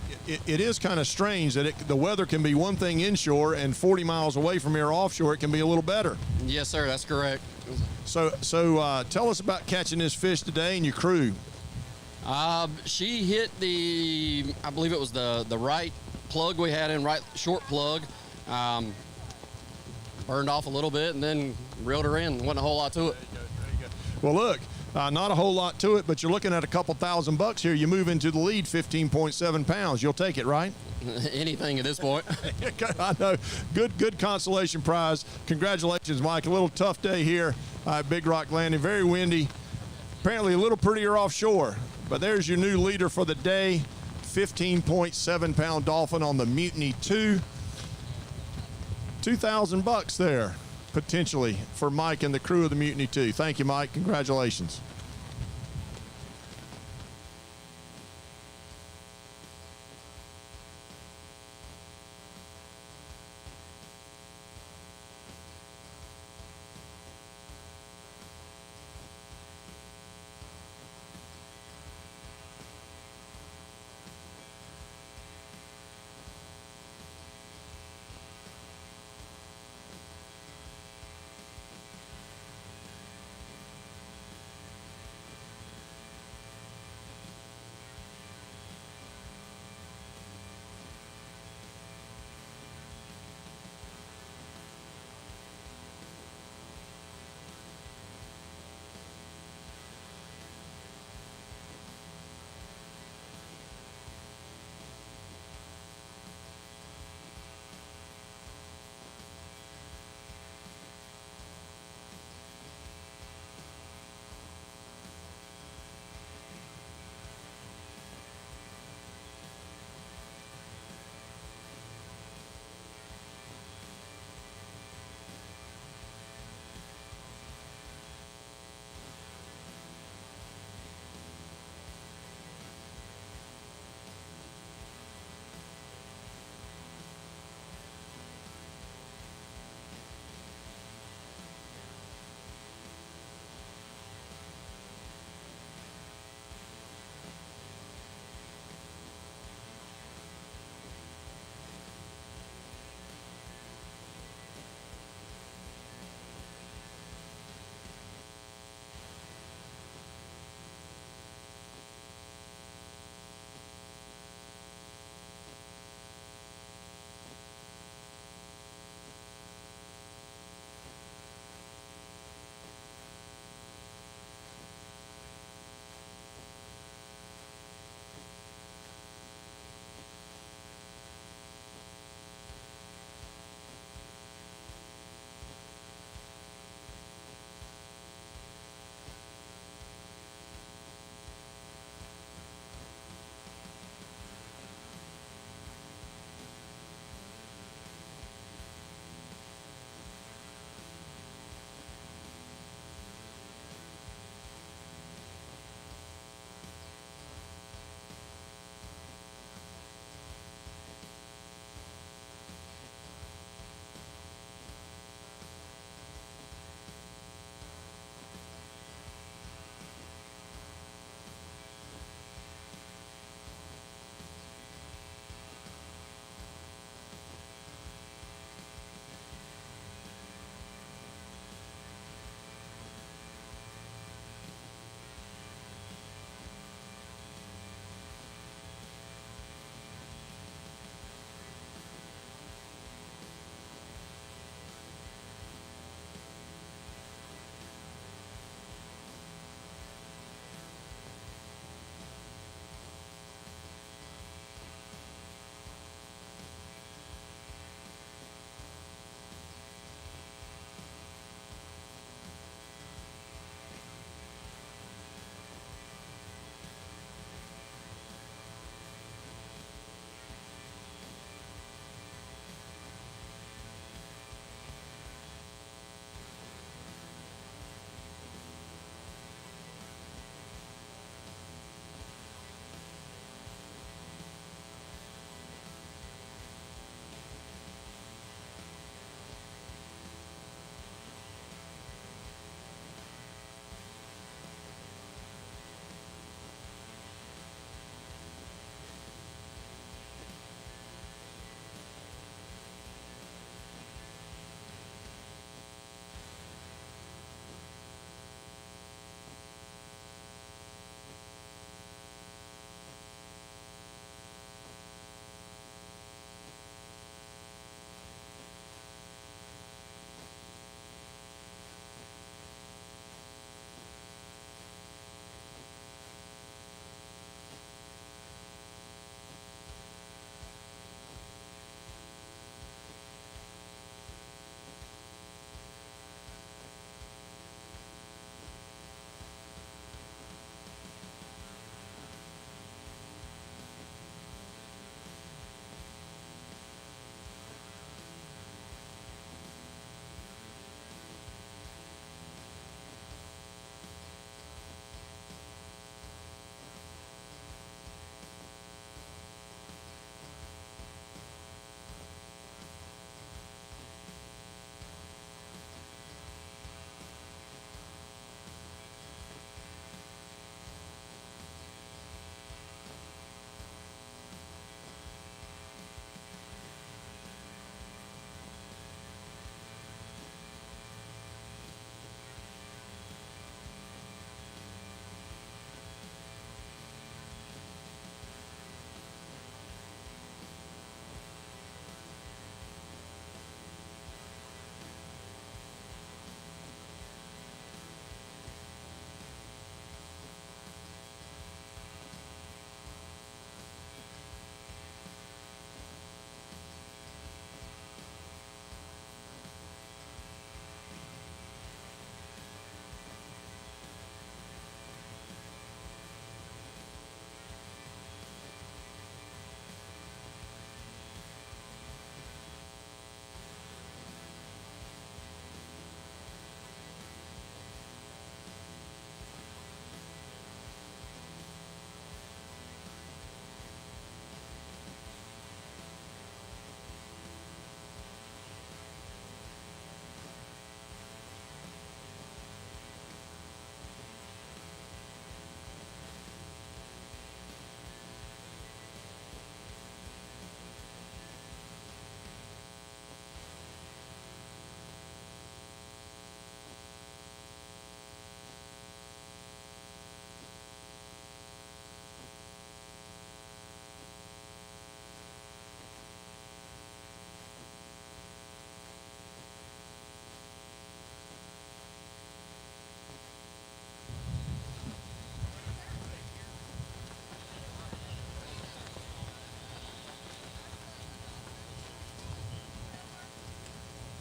It is kind of strange that the weather can be one thing inshore and 40 miles away from here offshore, it can be a little better. Yes, sir. That's correct. So tell us about catching this fish today and your crew. She hit I believe it was the right plug we had in, right short plug. Burned off a little bit and then reeled her in. Wasn't a whole lot to it. There you go. Well, look, not a whole lot to it, but you're looking at a couple $1,000 here. You move into the lead, 15.7 pounds. You'll take it, right? Anything at this point. I know. Good consolation prize. Congratulations, Mike. A little tough day here at Big Rock Landing. Very windy. Apparently a little prettier offshore. But there's your new leader for the day, 15.7 pound dolphin on the Mutiny 2. $2,000 there, potentially, for Mike and the crew of the Mutiny 2. Thank you, Mike. Congratulations.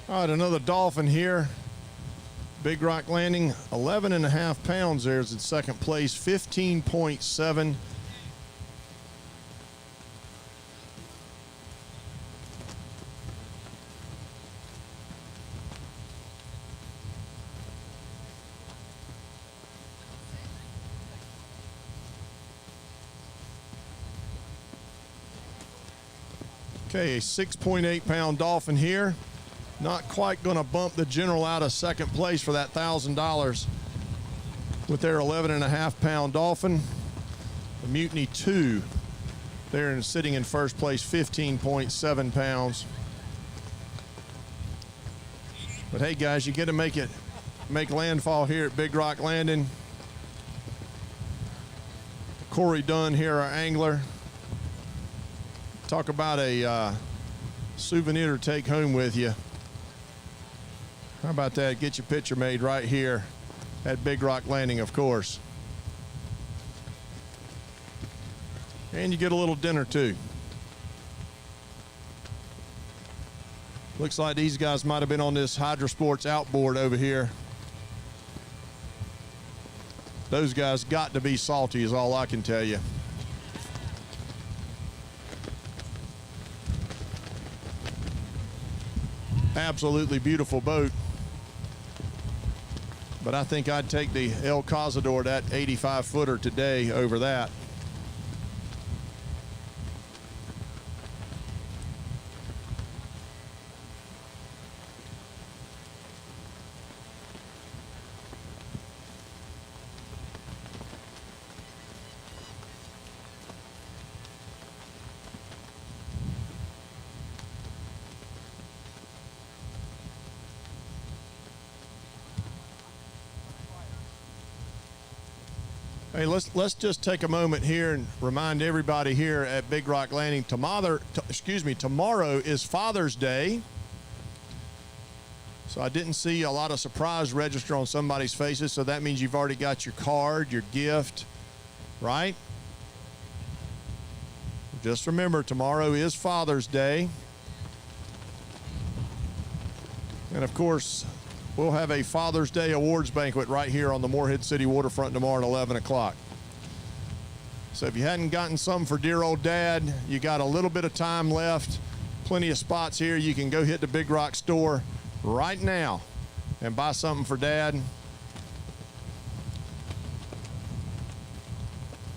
All right, another dolphin here. Big Rock Landing, 11.5 pounds there is in second place, 15.7. Okay, a 6.8 pound dolphin here. Not quite going to bump the General out of second place for that $1,000 with their 11.5 pound dolphin. The Mutiny 2, they're sitting in first place, 15.7 pounds. But hey guys, you get to make landfall here at Big Rock Landing. Corey Dunn here, our angler. Talk about a souvenir to take home with you. How about that? Get your picture made right here at Big Rock Landing, of course. And you get a little dinner too. Looks like these guys might have been on this Hydrosports outboard over here. Those guys got to be salty is all I can tell you. Absolutely beautiful boat. But I think I'd take the El Cazador, that 85-footer today, over that. Hey, let's just take a moment here and remind everybody here at Big Rock Landing, tomorrow is Father's Day. So I didn't see a lot of surprise register on somebody's faces, so that means you've already got your card, your gift, right? Just remember, tomorrow is Father's Day. And of course, we'll have a Father's Day awards banquet right here on the Morehead City waterfront tomorrow at 11 o'clock. So if you hadn't gotten something for dear old Dad, you got a little bit of time left, plenty of spots here. You can go hit the Big Rock store right now and buy something for Dad. Of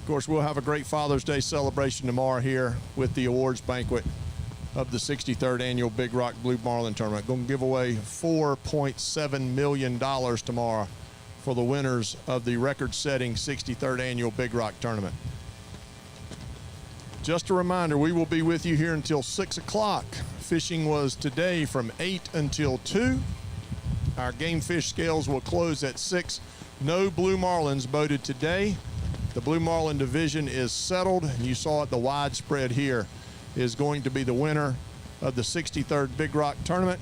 course, we'll have a great Father's Day celebration tomorrow here with the awards banquet of the 63rd annual Big Rock Blue Marlin Tournament. Going to give away $4.7 million tomorrow for the winners of the record-setting 63rd annual Big Rock Tournament. Just a reminder, we will be with you here until 6 o'clock. Fishing was today from 8 until 2. Our game fish scales will close at 6. No blue marlins boated today. The blue marlin division is settled. You saw it, the widespread here is going to be the winner of the 63rd Big Rock Tournament.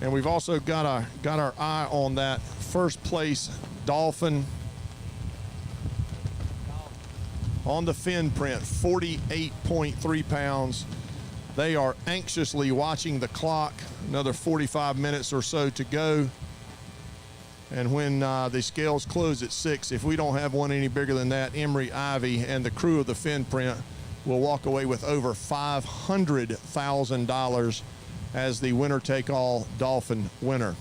And we've also got our eye on that first place dolphin on the fin print, 48.3 pounds. They are anxiously watching the clock. Another 45 minutes or so to go. And when the scales close at 6, if we don't have one any bigger than that, Emery Ivy and the crew of the Fin Print will walk away with over $500,000 as the winner-take-all dolphin winner.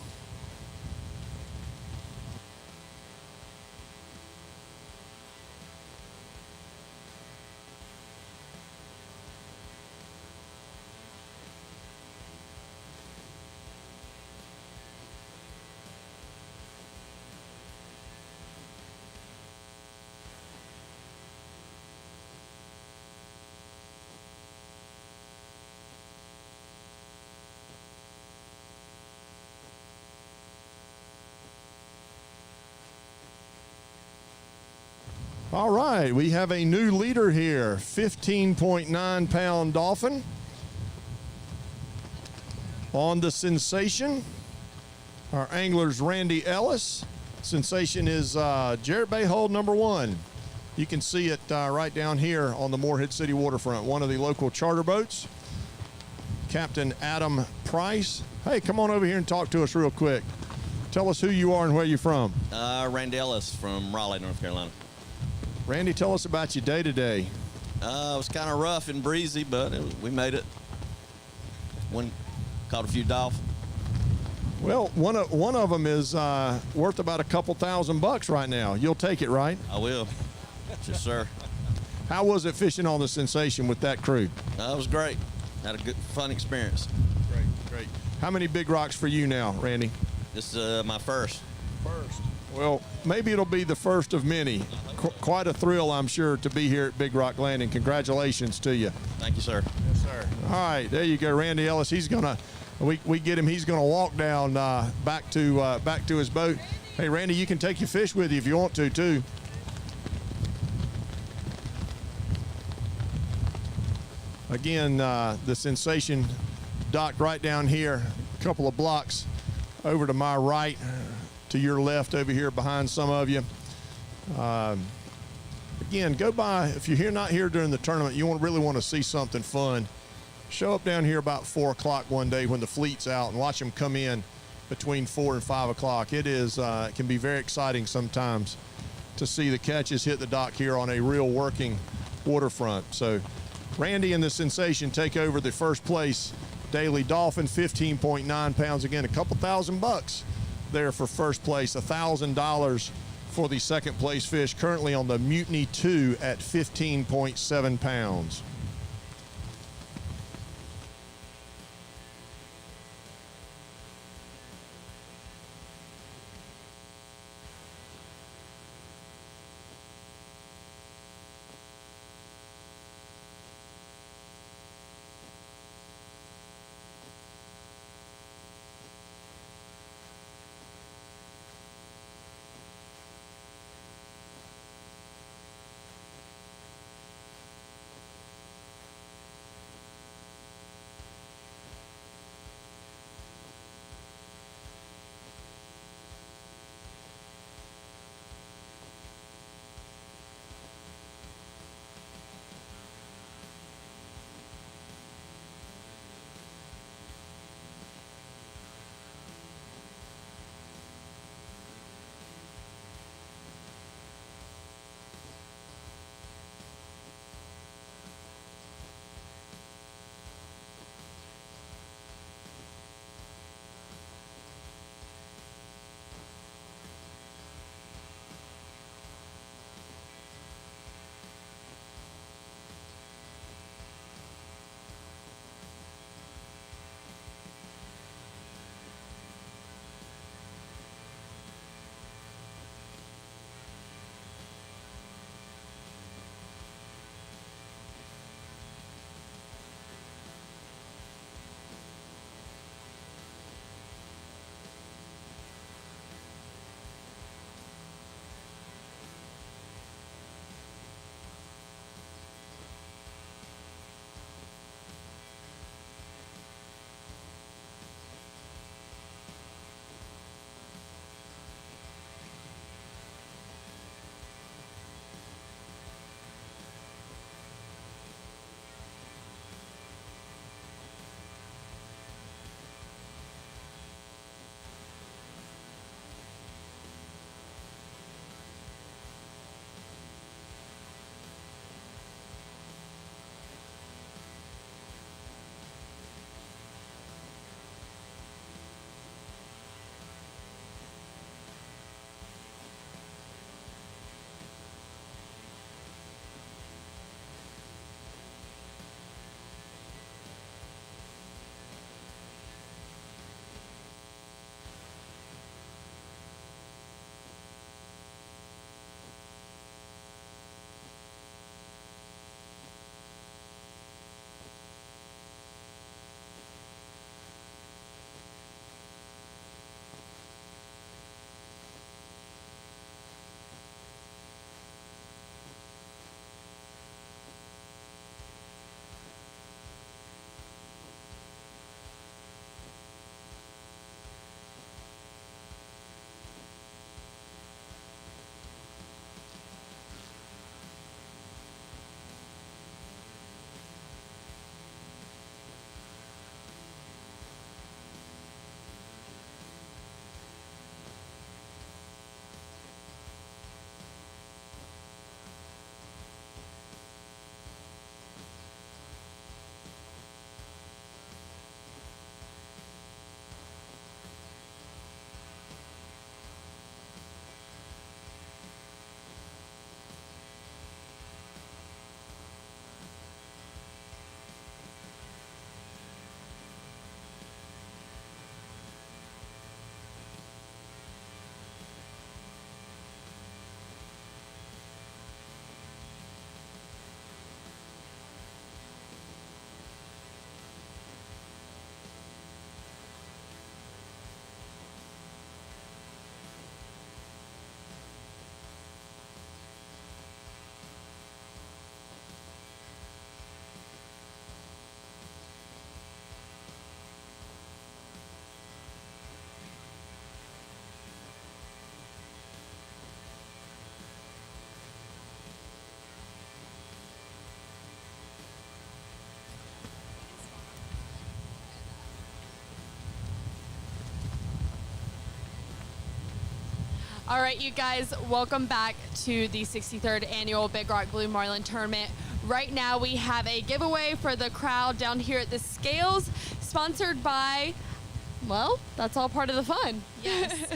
All right, we have a new leader here, 15.9 pound dolphin on the Sensation. Our angler's Randy Ellis. Sensation is Jarrett Bay Hull number 1. You can see it right down here on the Morehead City waterfront, one of the local charter boats. Captain Adam Price. Hey, come on over here and talk to us real quick. Tell us who you are and where you're from. Randy Ellis from Raleigh, North Carolina. Randy, tell us about your day today. It was kind of rough and breezy, but we made it. Caught a few dolphins. Well, one of them is worth about a couple $1,000 right now. You'll take it, right? I will. Yes, sir. How was it fishing on the Sensation with that crew? It was great. Had a good, fun experience. Great. How many big rocks for you now, Randy? This is my first. Well, maybe it'll be the first of many. Quite a thrill, I'm sure, to be here at Big Rock Landing. Congratulations to you. Thank you, sir. Yes, sir. All right, there you go, Randy Ellis. He's gonna, we get him. He's gonna walk down back to his boat. Hey, Randy, you can take your fish with you if you want to, too. Again, the Sensation dock right down here, a couple of blocks over to my right, to your left over here behind some of you. Again, go by, if you're not here during the tournament, you really want to see something fun. Show up down here about 4 o'clock one day when the fleet's out and watch them come in between 4 and 5 o'clock. It can be very exciting sometimes to see the catches hit the dock here on a real working waterfront. So Randy and the Sensation take over the first place daily dolphin, 15.9 pounds. Again, a couple $1,000 there for first place, $1,000 for the second place fish, currently on the Mutiny 2 at 15.7 pounds. All right, you guys, welcome back to the 63rd Annual Big Rock Blue Marlin Tournament. Right now, we have a giveaway for the crowd down here at the Scales, sponsored by, well, that's all part of the fun. Yes.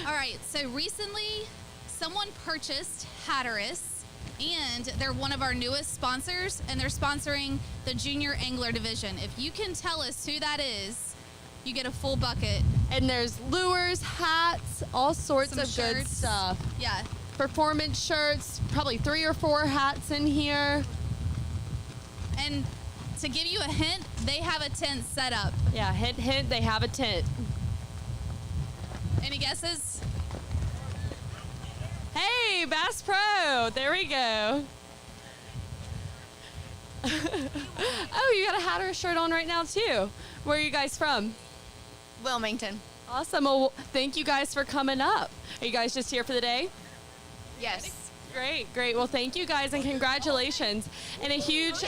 All right, so recently, someone purchased Hatteras, and they're one of our newest sponsors, and they're sponsoring the Junior Angler Division. If you can tell us who that is, you get a full bucket. And there's lures, hats, all sorts Some of good shirts. stuff. Yeah. Performance shirts, probably 3 or 4 hats in here. And to give you a hint, they have a tent set up. Yeah, hint, hint, they have a tent. Any guesses? Hey, Bass Pro, there we go. Oh, you got a Hatteras shirt on right now too. Where are you guys from? Wilmington. Awesome. Well, thank you guys for coming up. Are you guys just here for the day? Yes. Great, great. Well, thank you guys and congratulations. And a huge,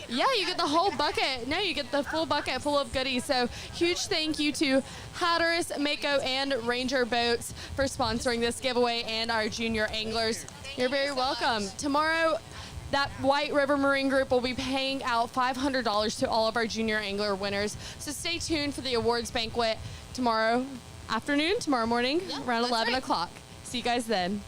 yeah, you get the whole bucket. No, you get the full bucket full of goodies. So huge thank you to Hatteras, Mako, and Ranger Boats for sponsoring this giveaway and our junior anglers. You're very welcome. Tomorrow, that White River Marine Group will be paying out $500 to all of our junior angler winners. So stay tuned for the awards banquet tomorrow afternoon, tomorrow morning, around 11 o'clock. See you guys then.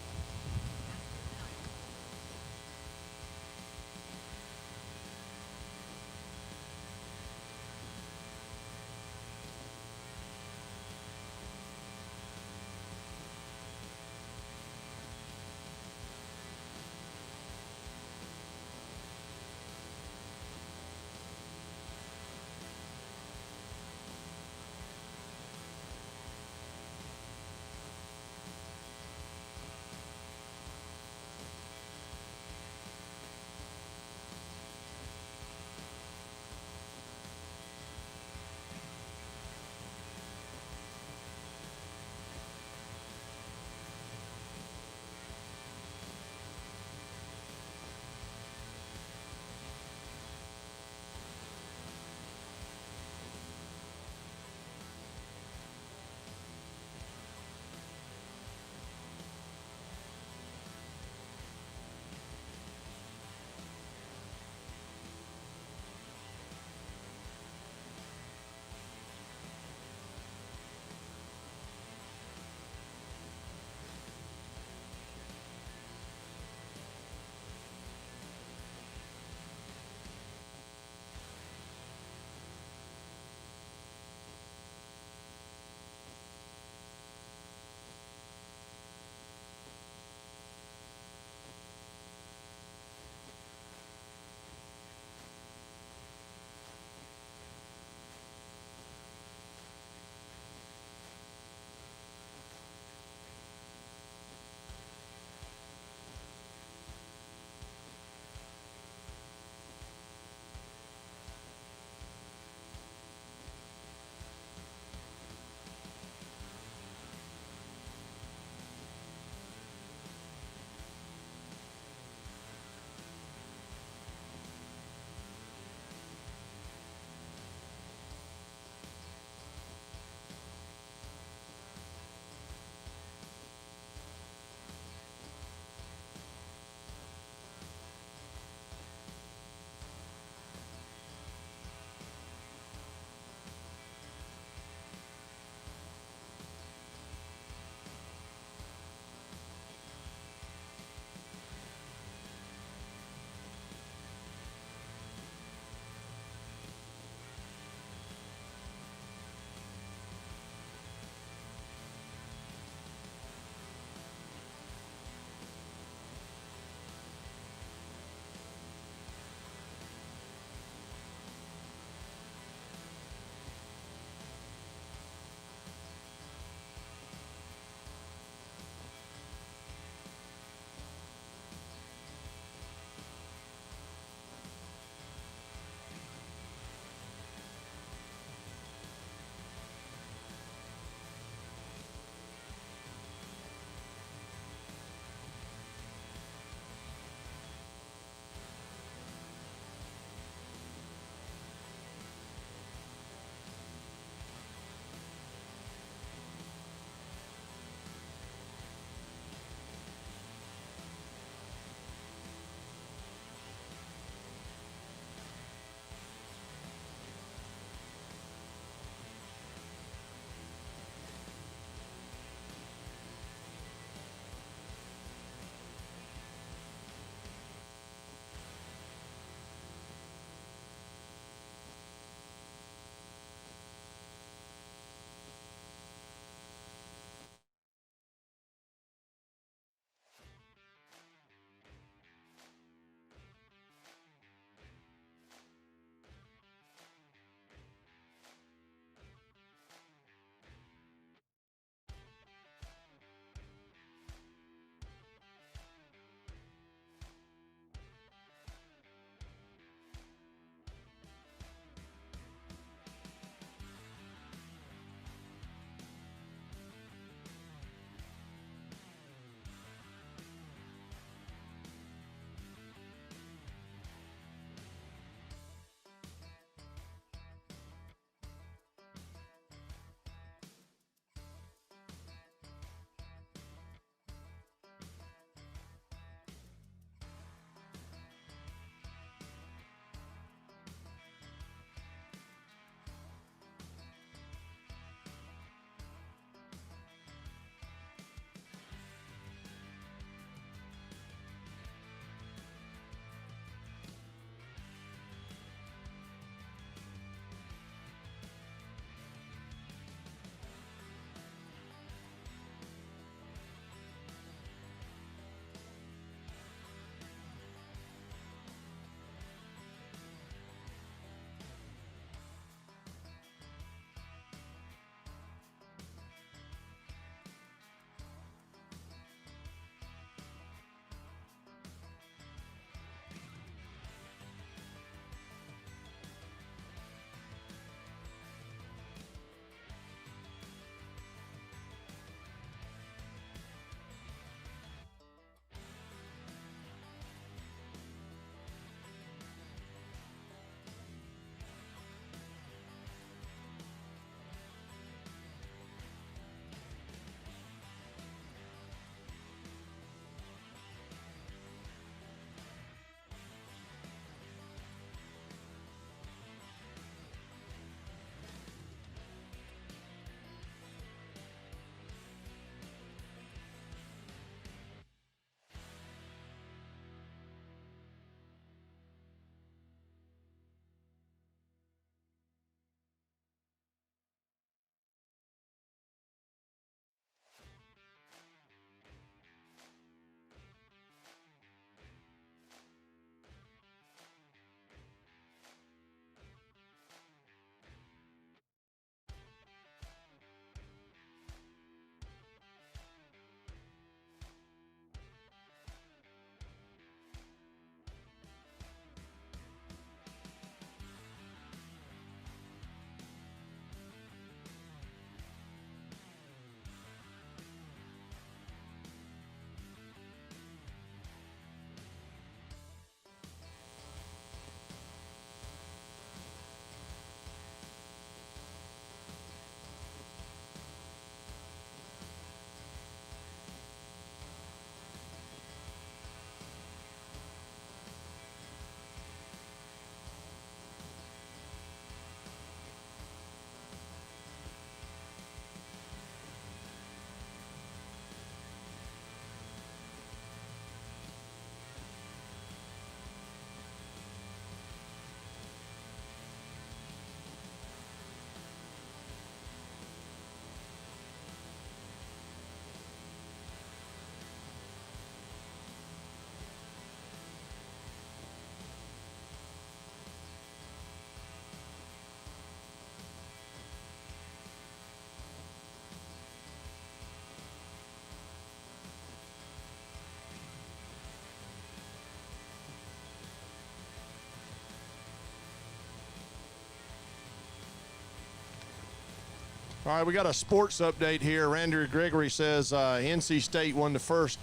All right, we got a sports update here. Randy Gregory says NC State won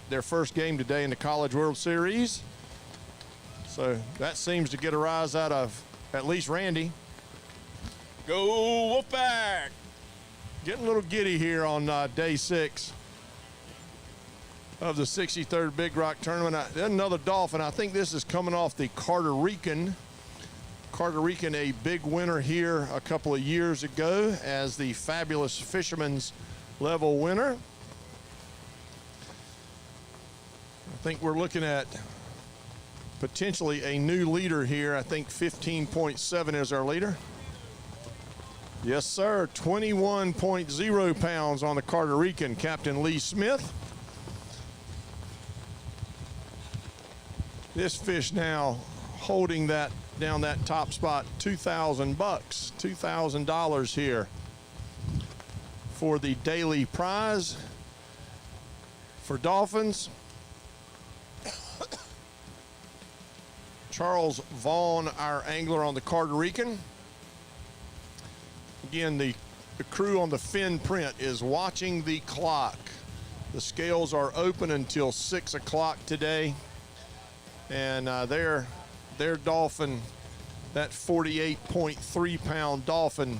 their first game today in the College World Series. So that seems to get a rise out of at least Randy. Go Wolfpack! Getting a little giddy here on day 6 of the 63rd Big Rock Tournament. Another Dolphin. I think this is coming off the Carter Rican. Carter Rican, a big winner here a couple of years ago as the Fabulous Fisherman's level winner. I think we're looking at potentially a new leader here. I think 15.7 is our leader. Yes, sir. 21.0 pounds on the Carter Rican, Captain Lee Smith. This fish now holding that down that top spot, $2,000, $2,000 here for the daily prize for Dolphins. Charles Vaughn, our angler on the Carter Rican. Again, the crew on the fin print is watching the clock. The scales are open until 6 o'clock today. And their dolphin, that 48.3 pound dolphin,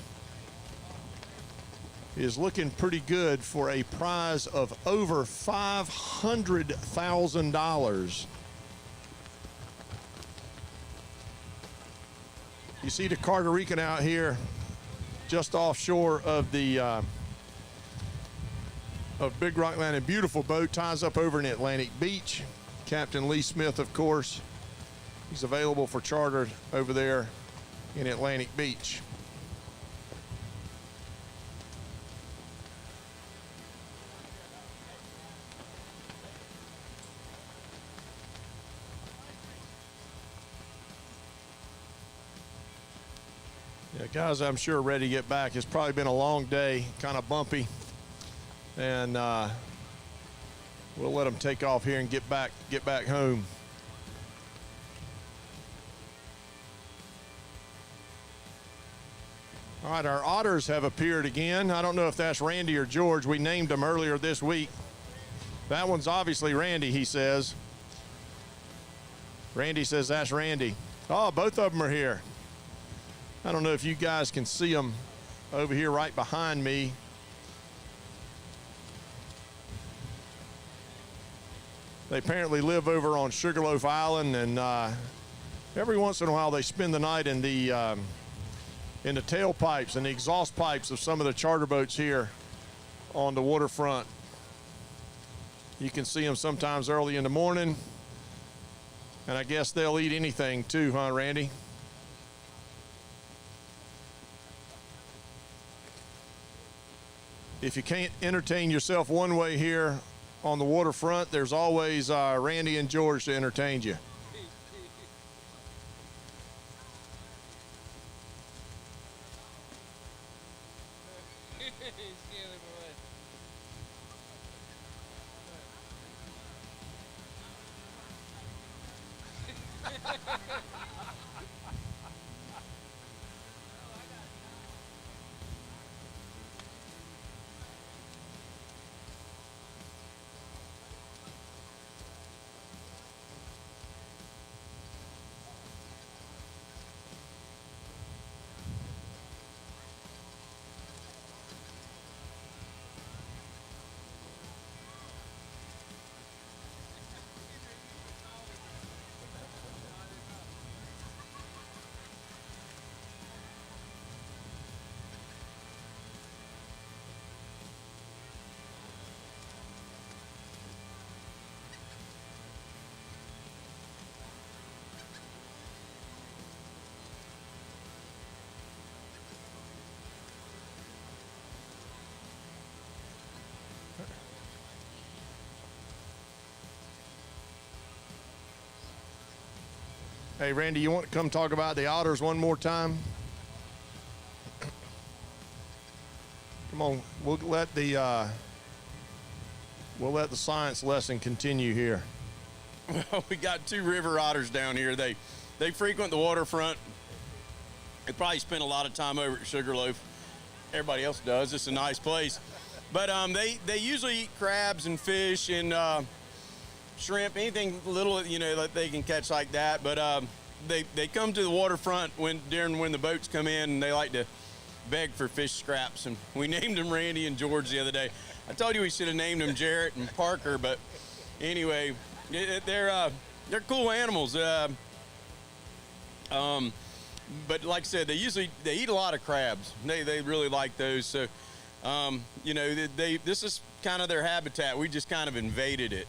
is looking pretty good for a prize of over $500,000. You see the Carter Rican out here just offshore of the of Big Rock Landing. Beautiful boat, ties up over in Atlantic Beach. Captain Lee Smith, of course, he's available for charter over there in Atlantic Beach. Yeah, guys, I'm sure ready to get back. It's probably been a long day, kind of bumpy, and we'll let them take off here and get back home. All right, our otters have appeared again. I don't know if that's Randy or George. We named them earlier this week. That one's obviously Randy, he says. Randy says that's Randy. Oh, both of them are here. I don't know if you guys can see them over here right behind me. They apparently live over on Sugarloaf Island, and every once in a while they spend the night in the tailpipes and the exhaust pipes of some of the charter boats here on the waterfront. You can see them sometimes early in the morning, and I guess they'll eat anything too, huh, Randy? If you can't entertain yourself one way here on the waterfront, there's always Randy and George to entertain you. Hey, Randy, you want to come talk about the otters one more time? Come on, we'll let the science lesson continue here. Well, we got 2 river otters down here. They frequent the waterfront. They probably spend a lot of time over at Sugarloaf. everybody else does. It's a nice place. But they usually eat crabs and fish and shrimp, anything little, that they can catch like that. But they come to the waterfront when the boats come in, and they like to beg for fish scraps. And we named them Randy and George the other day. I told you we should have named them Jarrett and Parker, but anyway, they're cool animals. But like I said, they eat a lot of crabs. They really like those. So, this is kind of their habitat. We just kind of invaded it.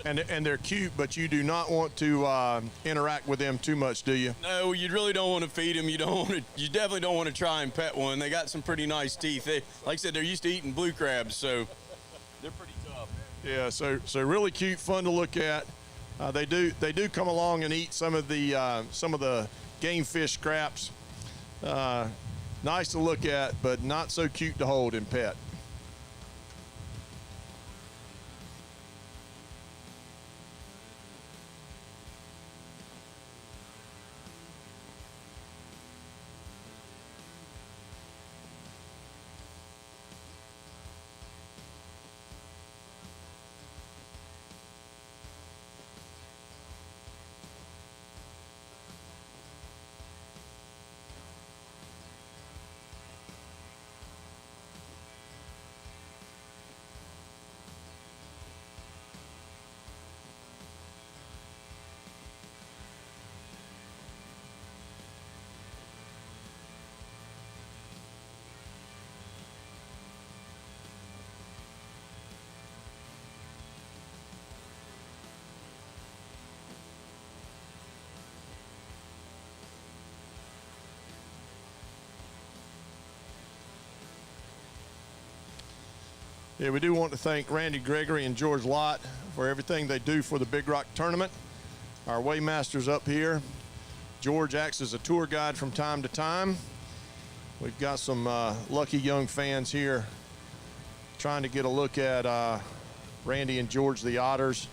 And they're cute, but you do not want to interact with them too much, do you? No, you really don't want to feed them. You definitely don't want to try and pet one. They got some pretty nice teeth. Like I said, they're used to eating blue crabs, so they're pretty tough. Yeah, so really cute, fun to look at. They do come along and eat some of the game fish scraps. Nice to look at, but not so cute to hold and pet. Yeah, we do want to thank Randy Gregory and George Lott for everything they do for the Big Rock Tournament. Our Waymasters up here. George acts as a tour guide from time to time. We've got some lucky young fans here trying to get a look at Randy and George the Otters.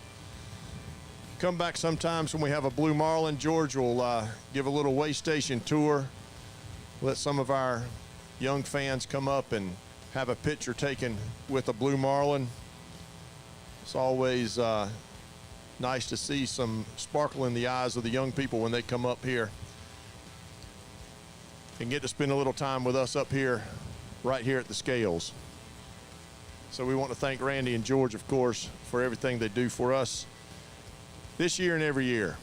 Come back sometimes when we have a Blue Marlin. George will give a little way station tour. Let some of our young fans come up and have a picture taken with a Blue Marlin. It's always nice to see some sparkle in the eyes of the young people when they come up here and get to spend a little time with us up here, right here at the scales. So we want to thank Randy and George, of course, for everything they do for us this year and every year.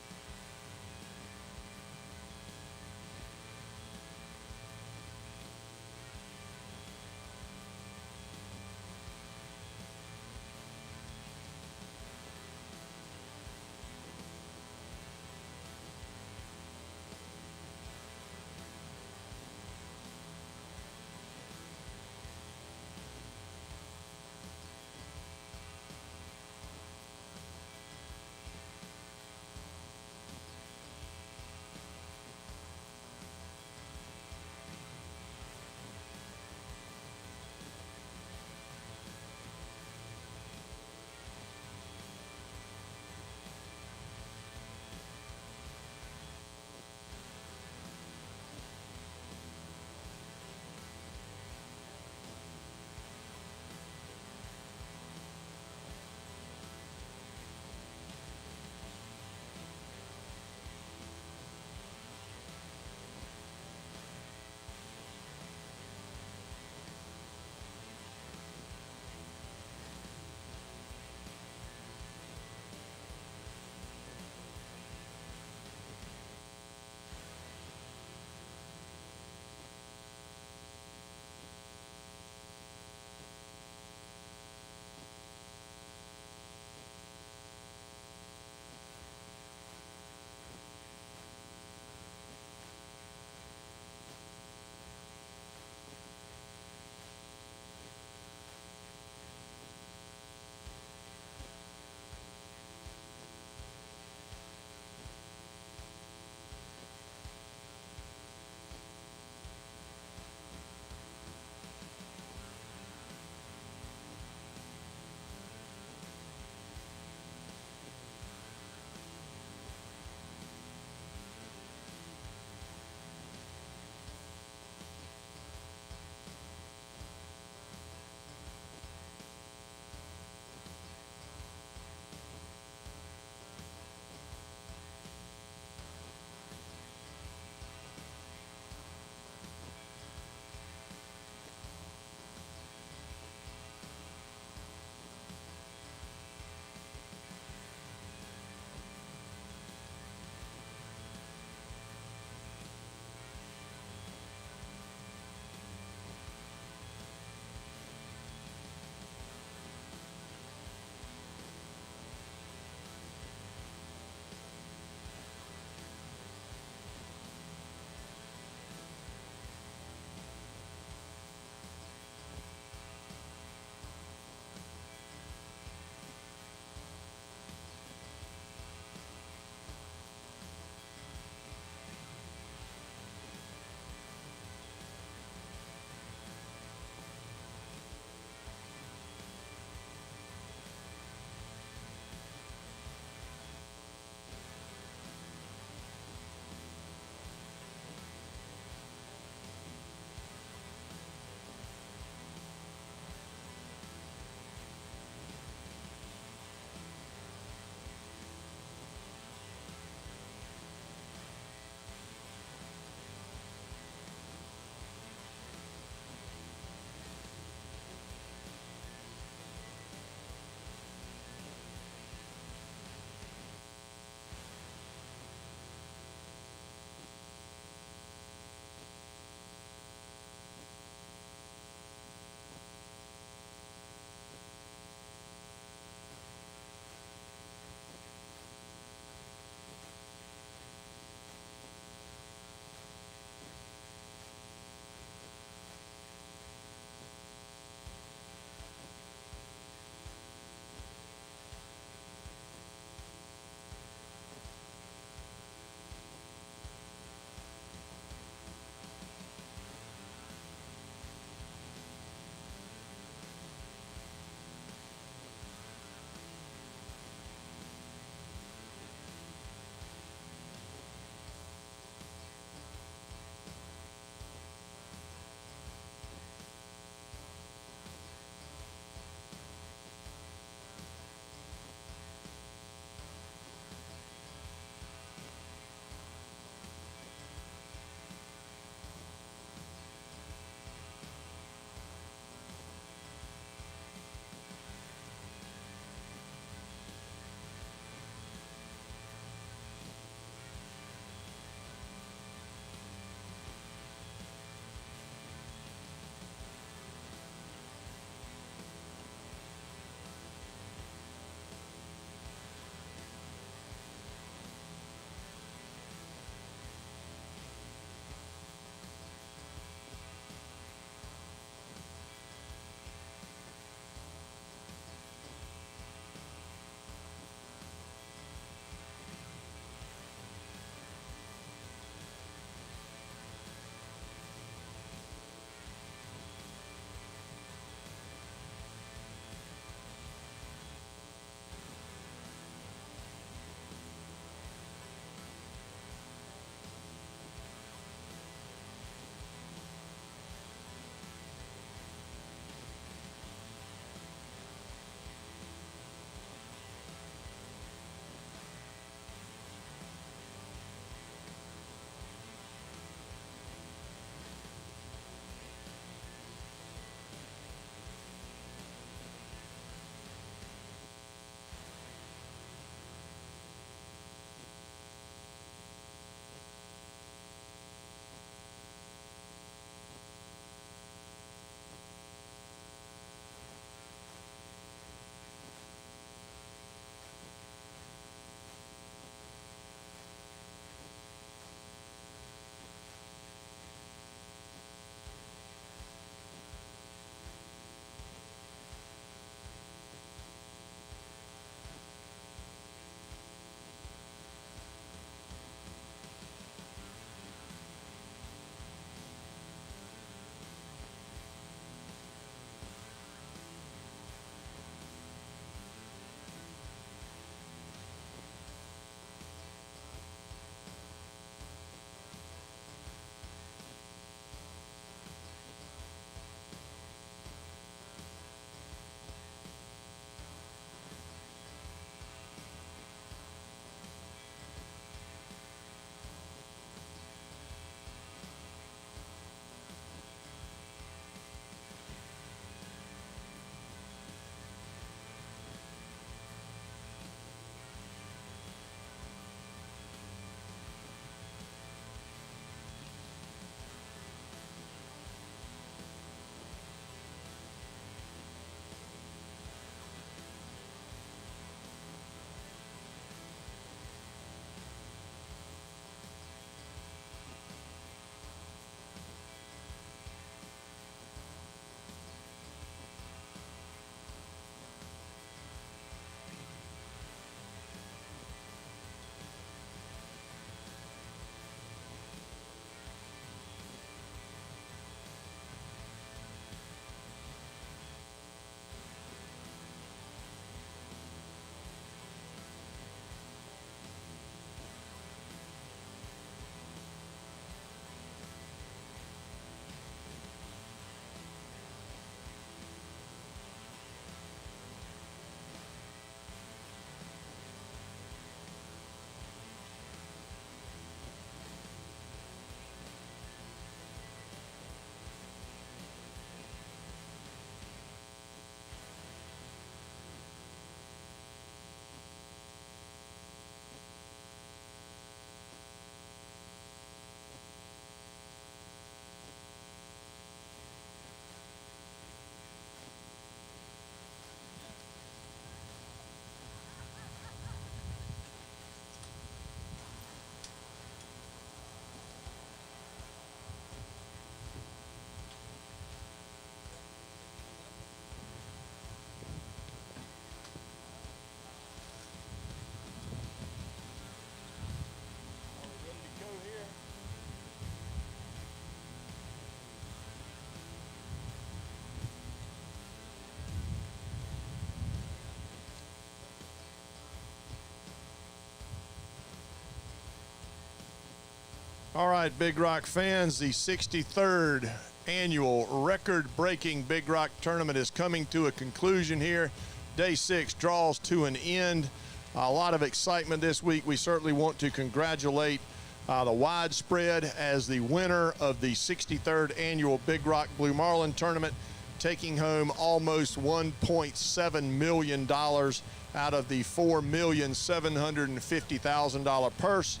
All right, Big Rock fans, the 63rd annual record-breaking Big Rock tournament is coming to a conclusion here. Day 6 draws to an end. A lot of excitement this week. We certainly want to congratulate the Widespread as the winner of the 63rd annual Big Rock Blue Marlin tournament, taking home almost $1.7 million out of the $4,750,000 purse.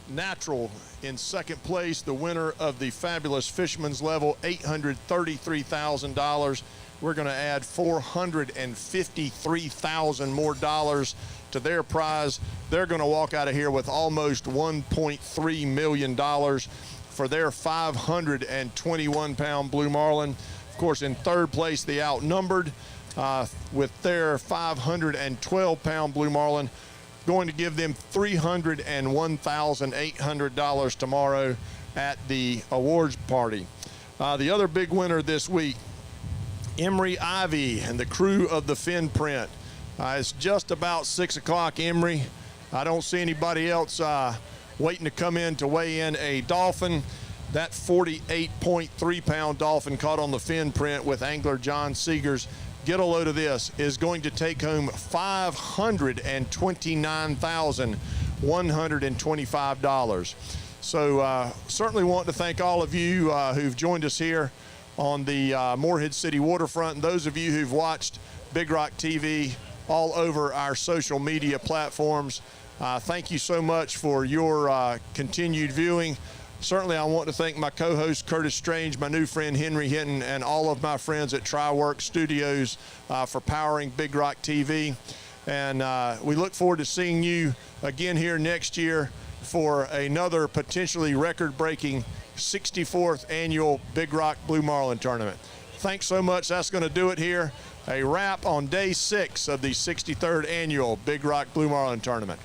Natural in second place, the winner of the fabulous Fisherman's Level, $833,000. We're going to add $453,000 more dollars to their prize. They're going to walk out of here with almost $1.3 million for their 521-pound Blue Marlin. Of course, in third place, the Outnumbered with their 512-pound Blue Marlin, going to give them $301,800 tomorrow at the awards party. The other big winner this week, Emery Ivy and the crew of the Fin Print. It's just about 6 o'clock, Emery. I don't see anybody else waiting to come in to weigh in a dolphin. That 48.3-pound dolphin caught on the Fin Print with angler John Seegers, get a load of this, is going to take home $529,125. So certainly want to thank all of you who've joined us here on the Morehead City waterfront, and those of you who've watched Big Rock TV all over our social media platforms. Thank you so much for your continued viewing. Certainly, I want to thank my co-host Curtis Strange, my new friend Henry Hinton, and all of my friends at TriWorks Studios for powering Big Rock TV. And we look forward to seeing you again here next year for another potentially record-breaking 64th annual Big Rock Blue Marlin tournament. Thanks so much. That's going to do it here. A wrap on day 6 of the 63rd annual Big Rock Blue Marlin tournament.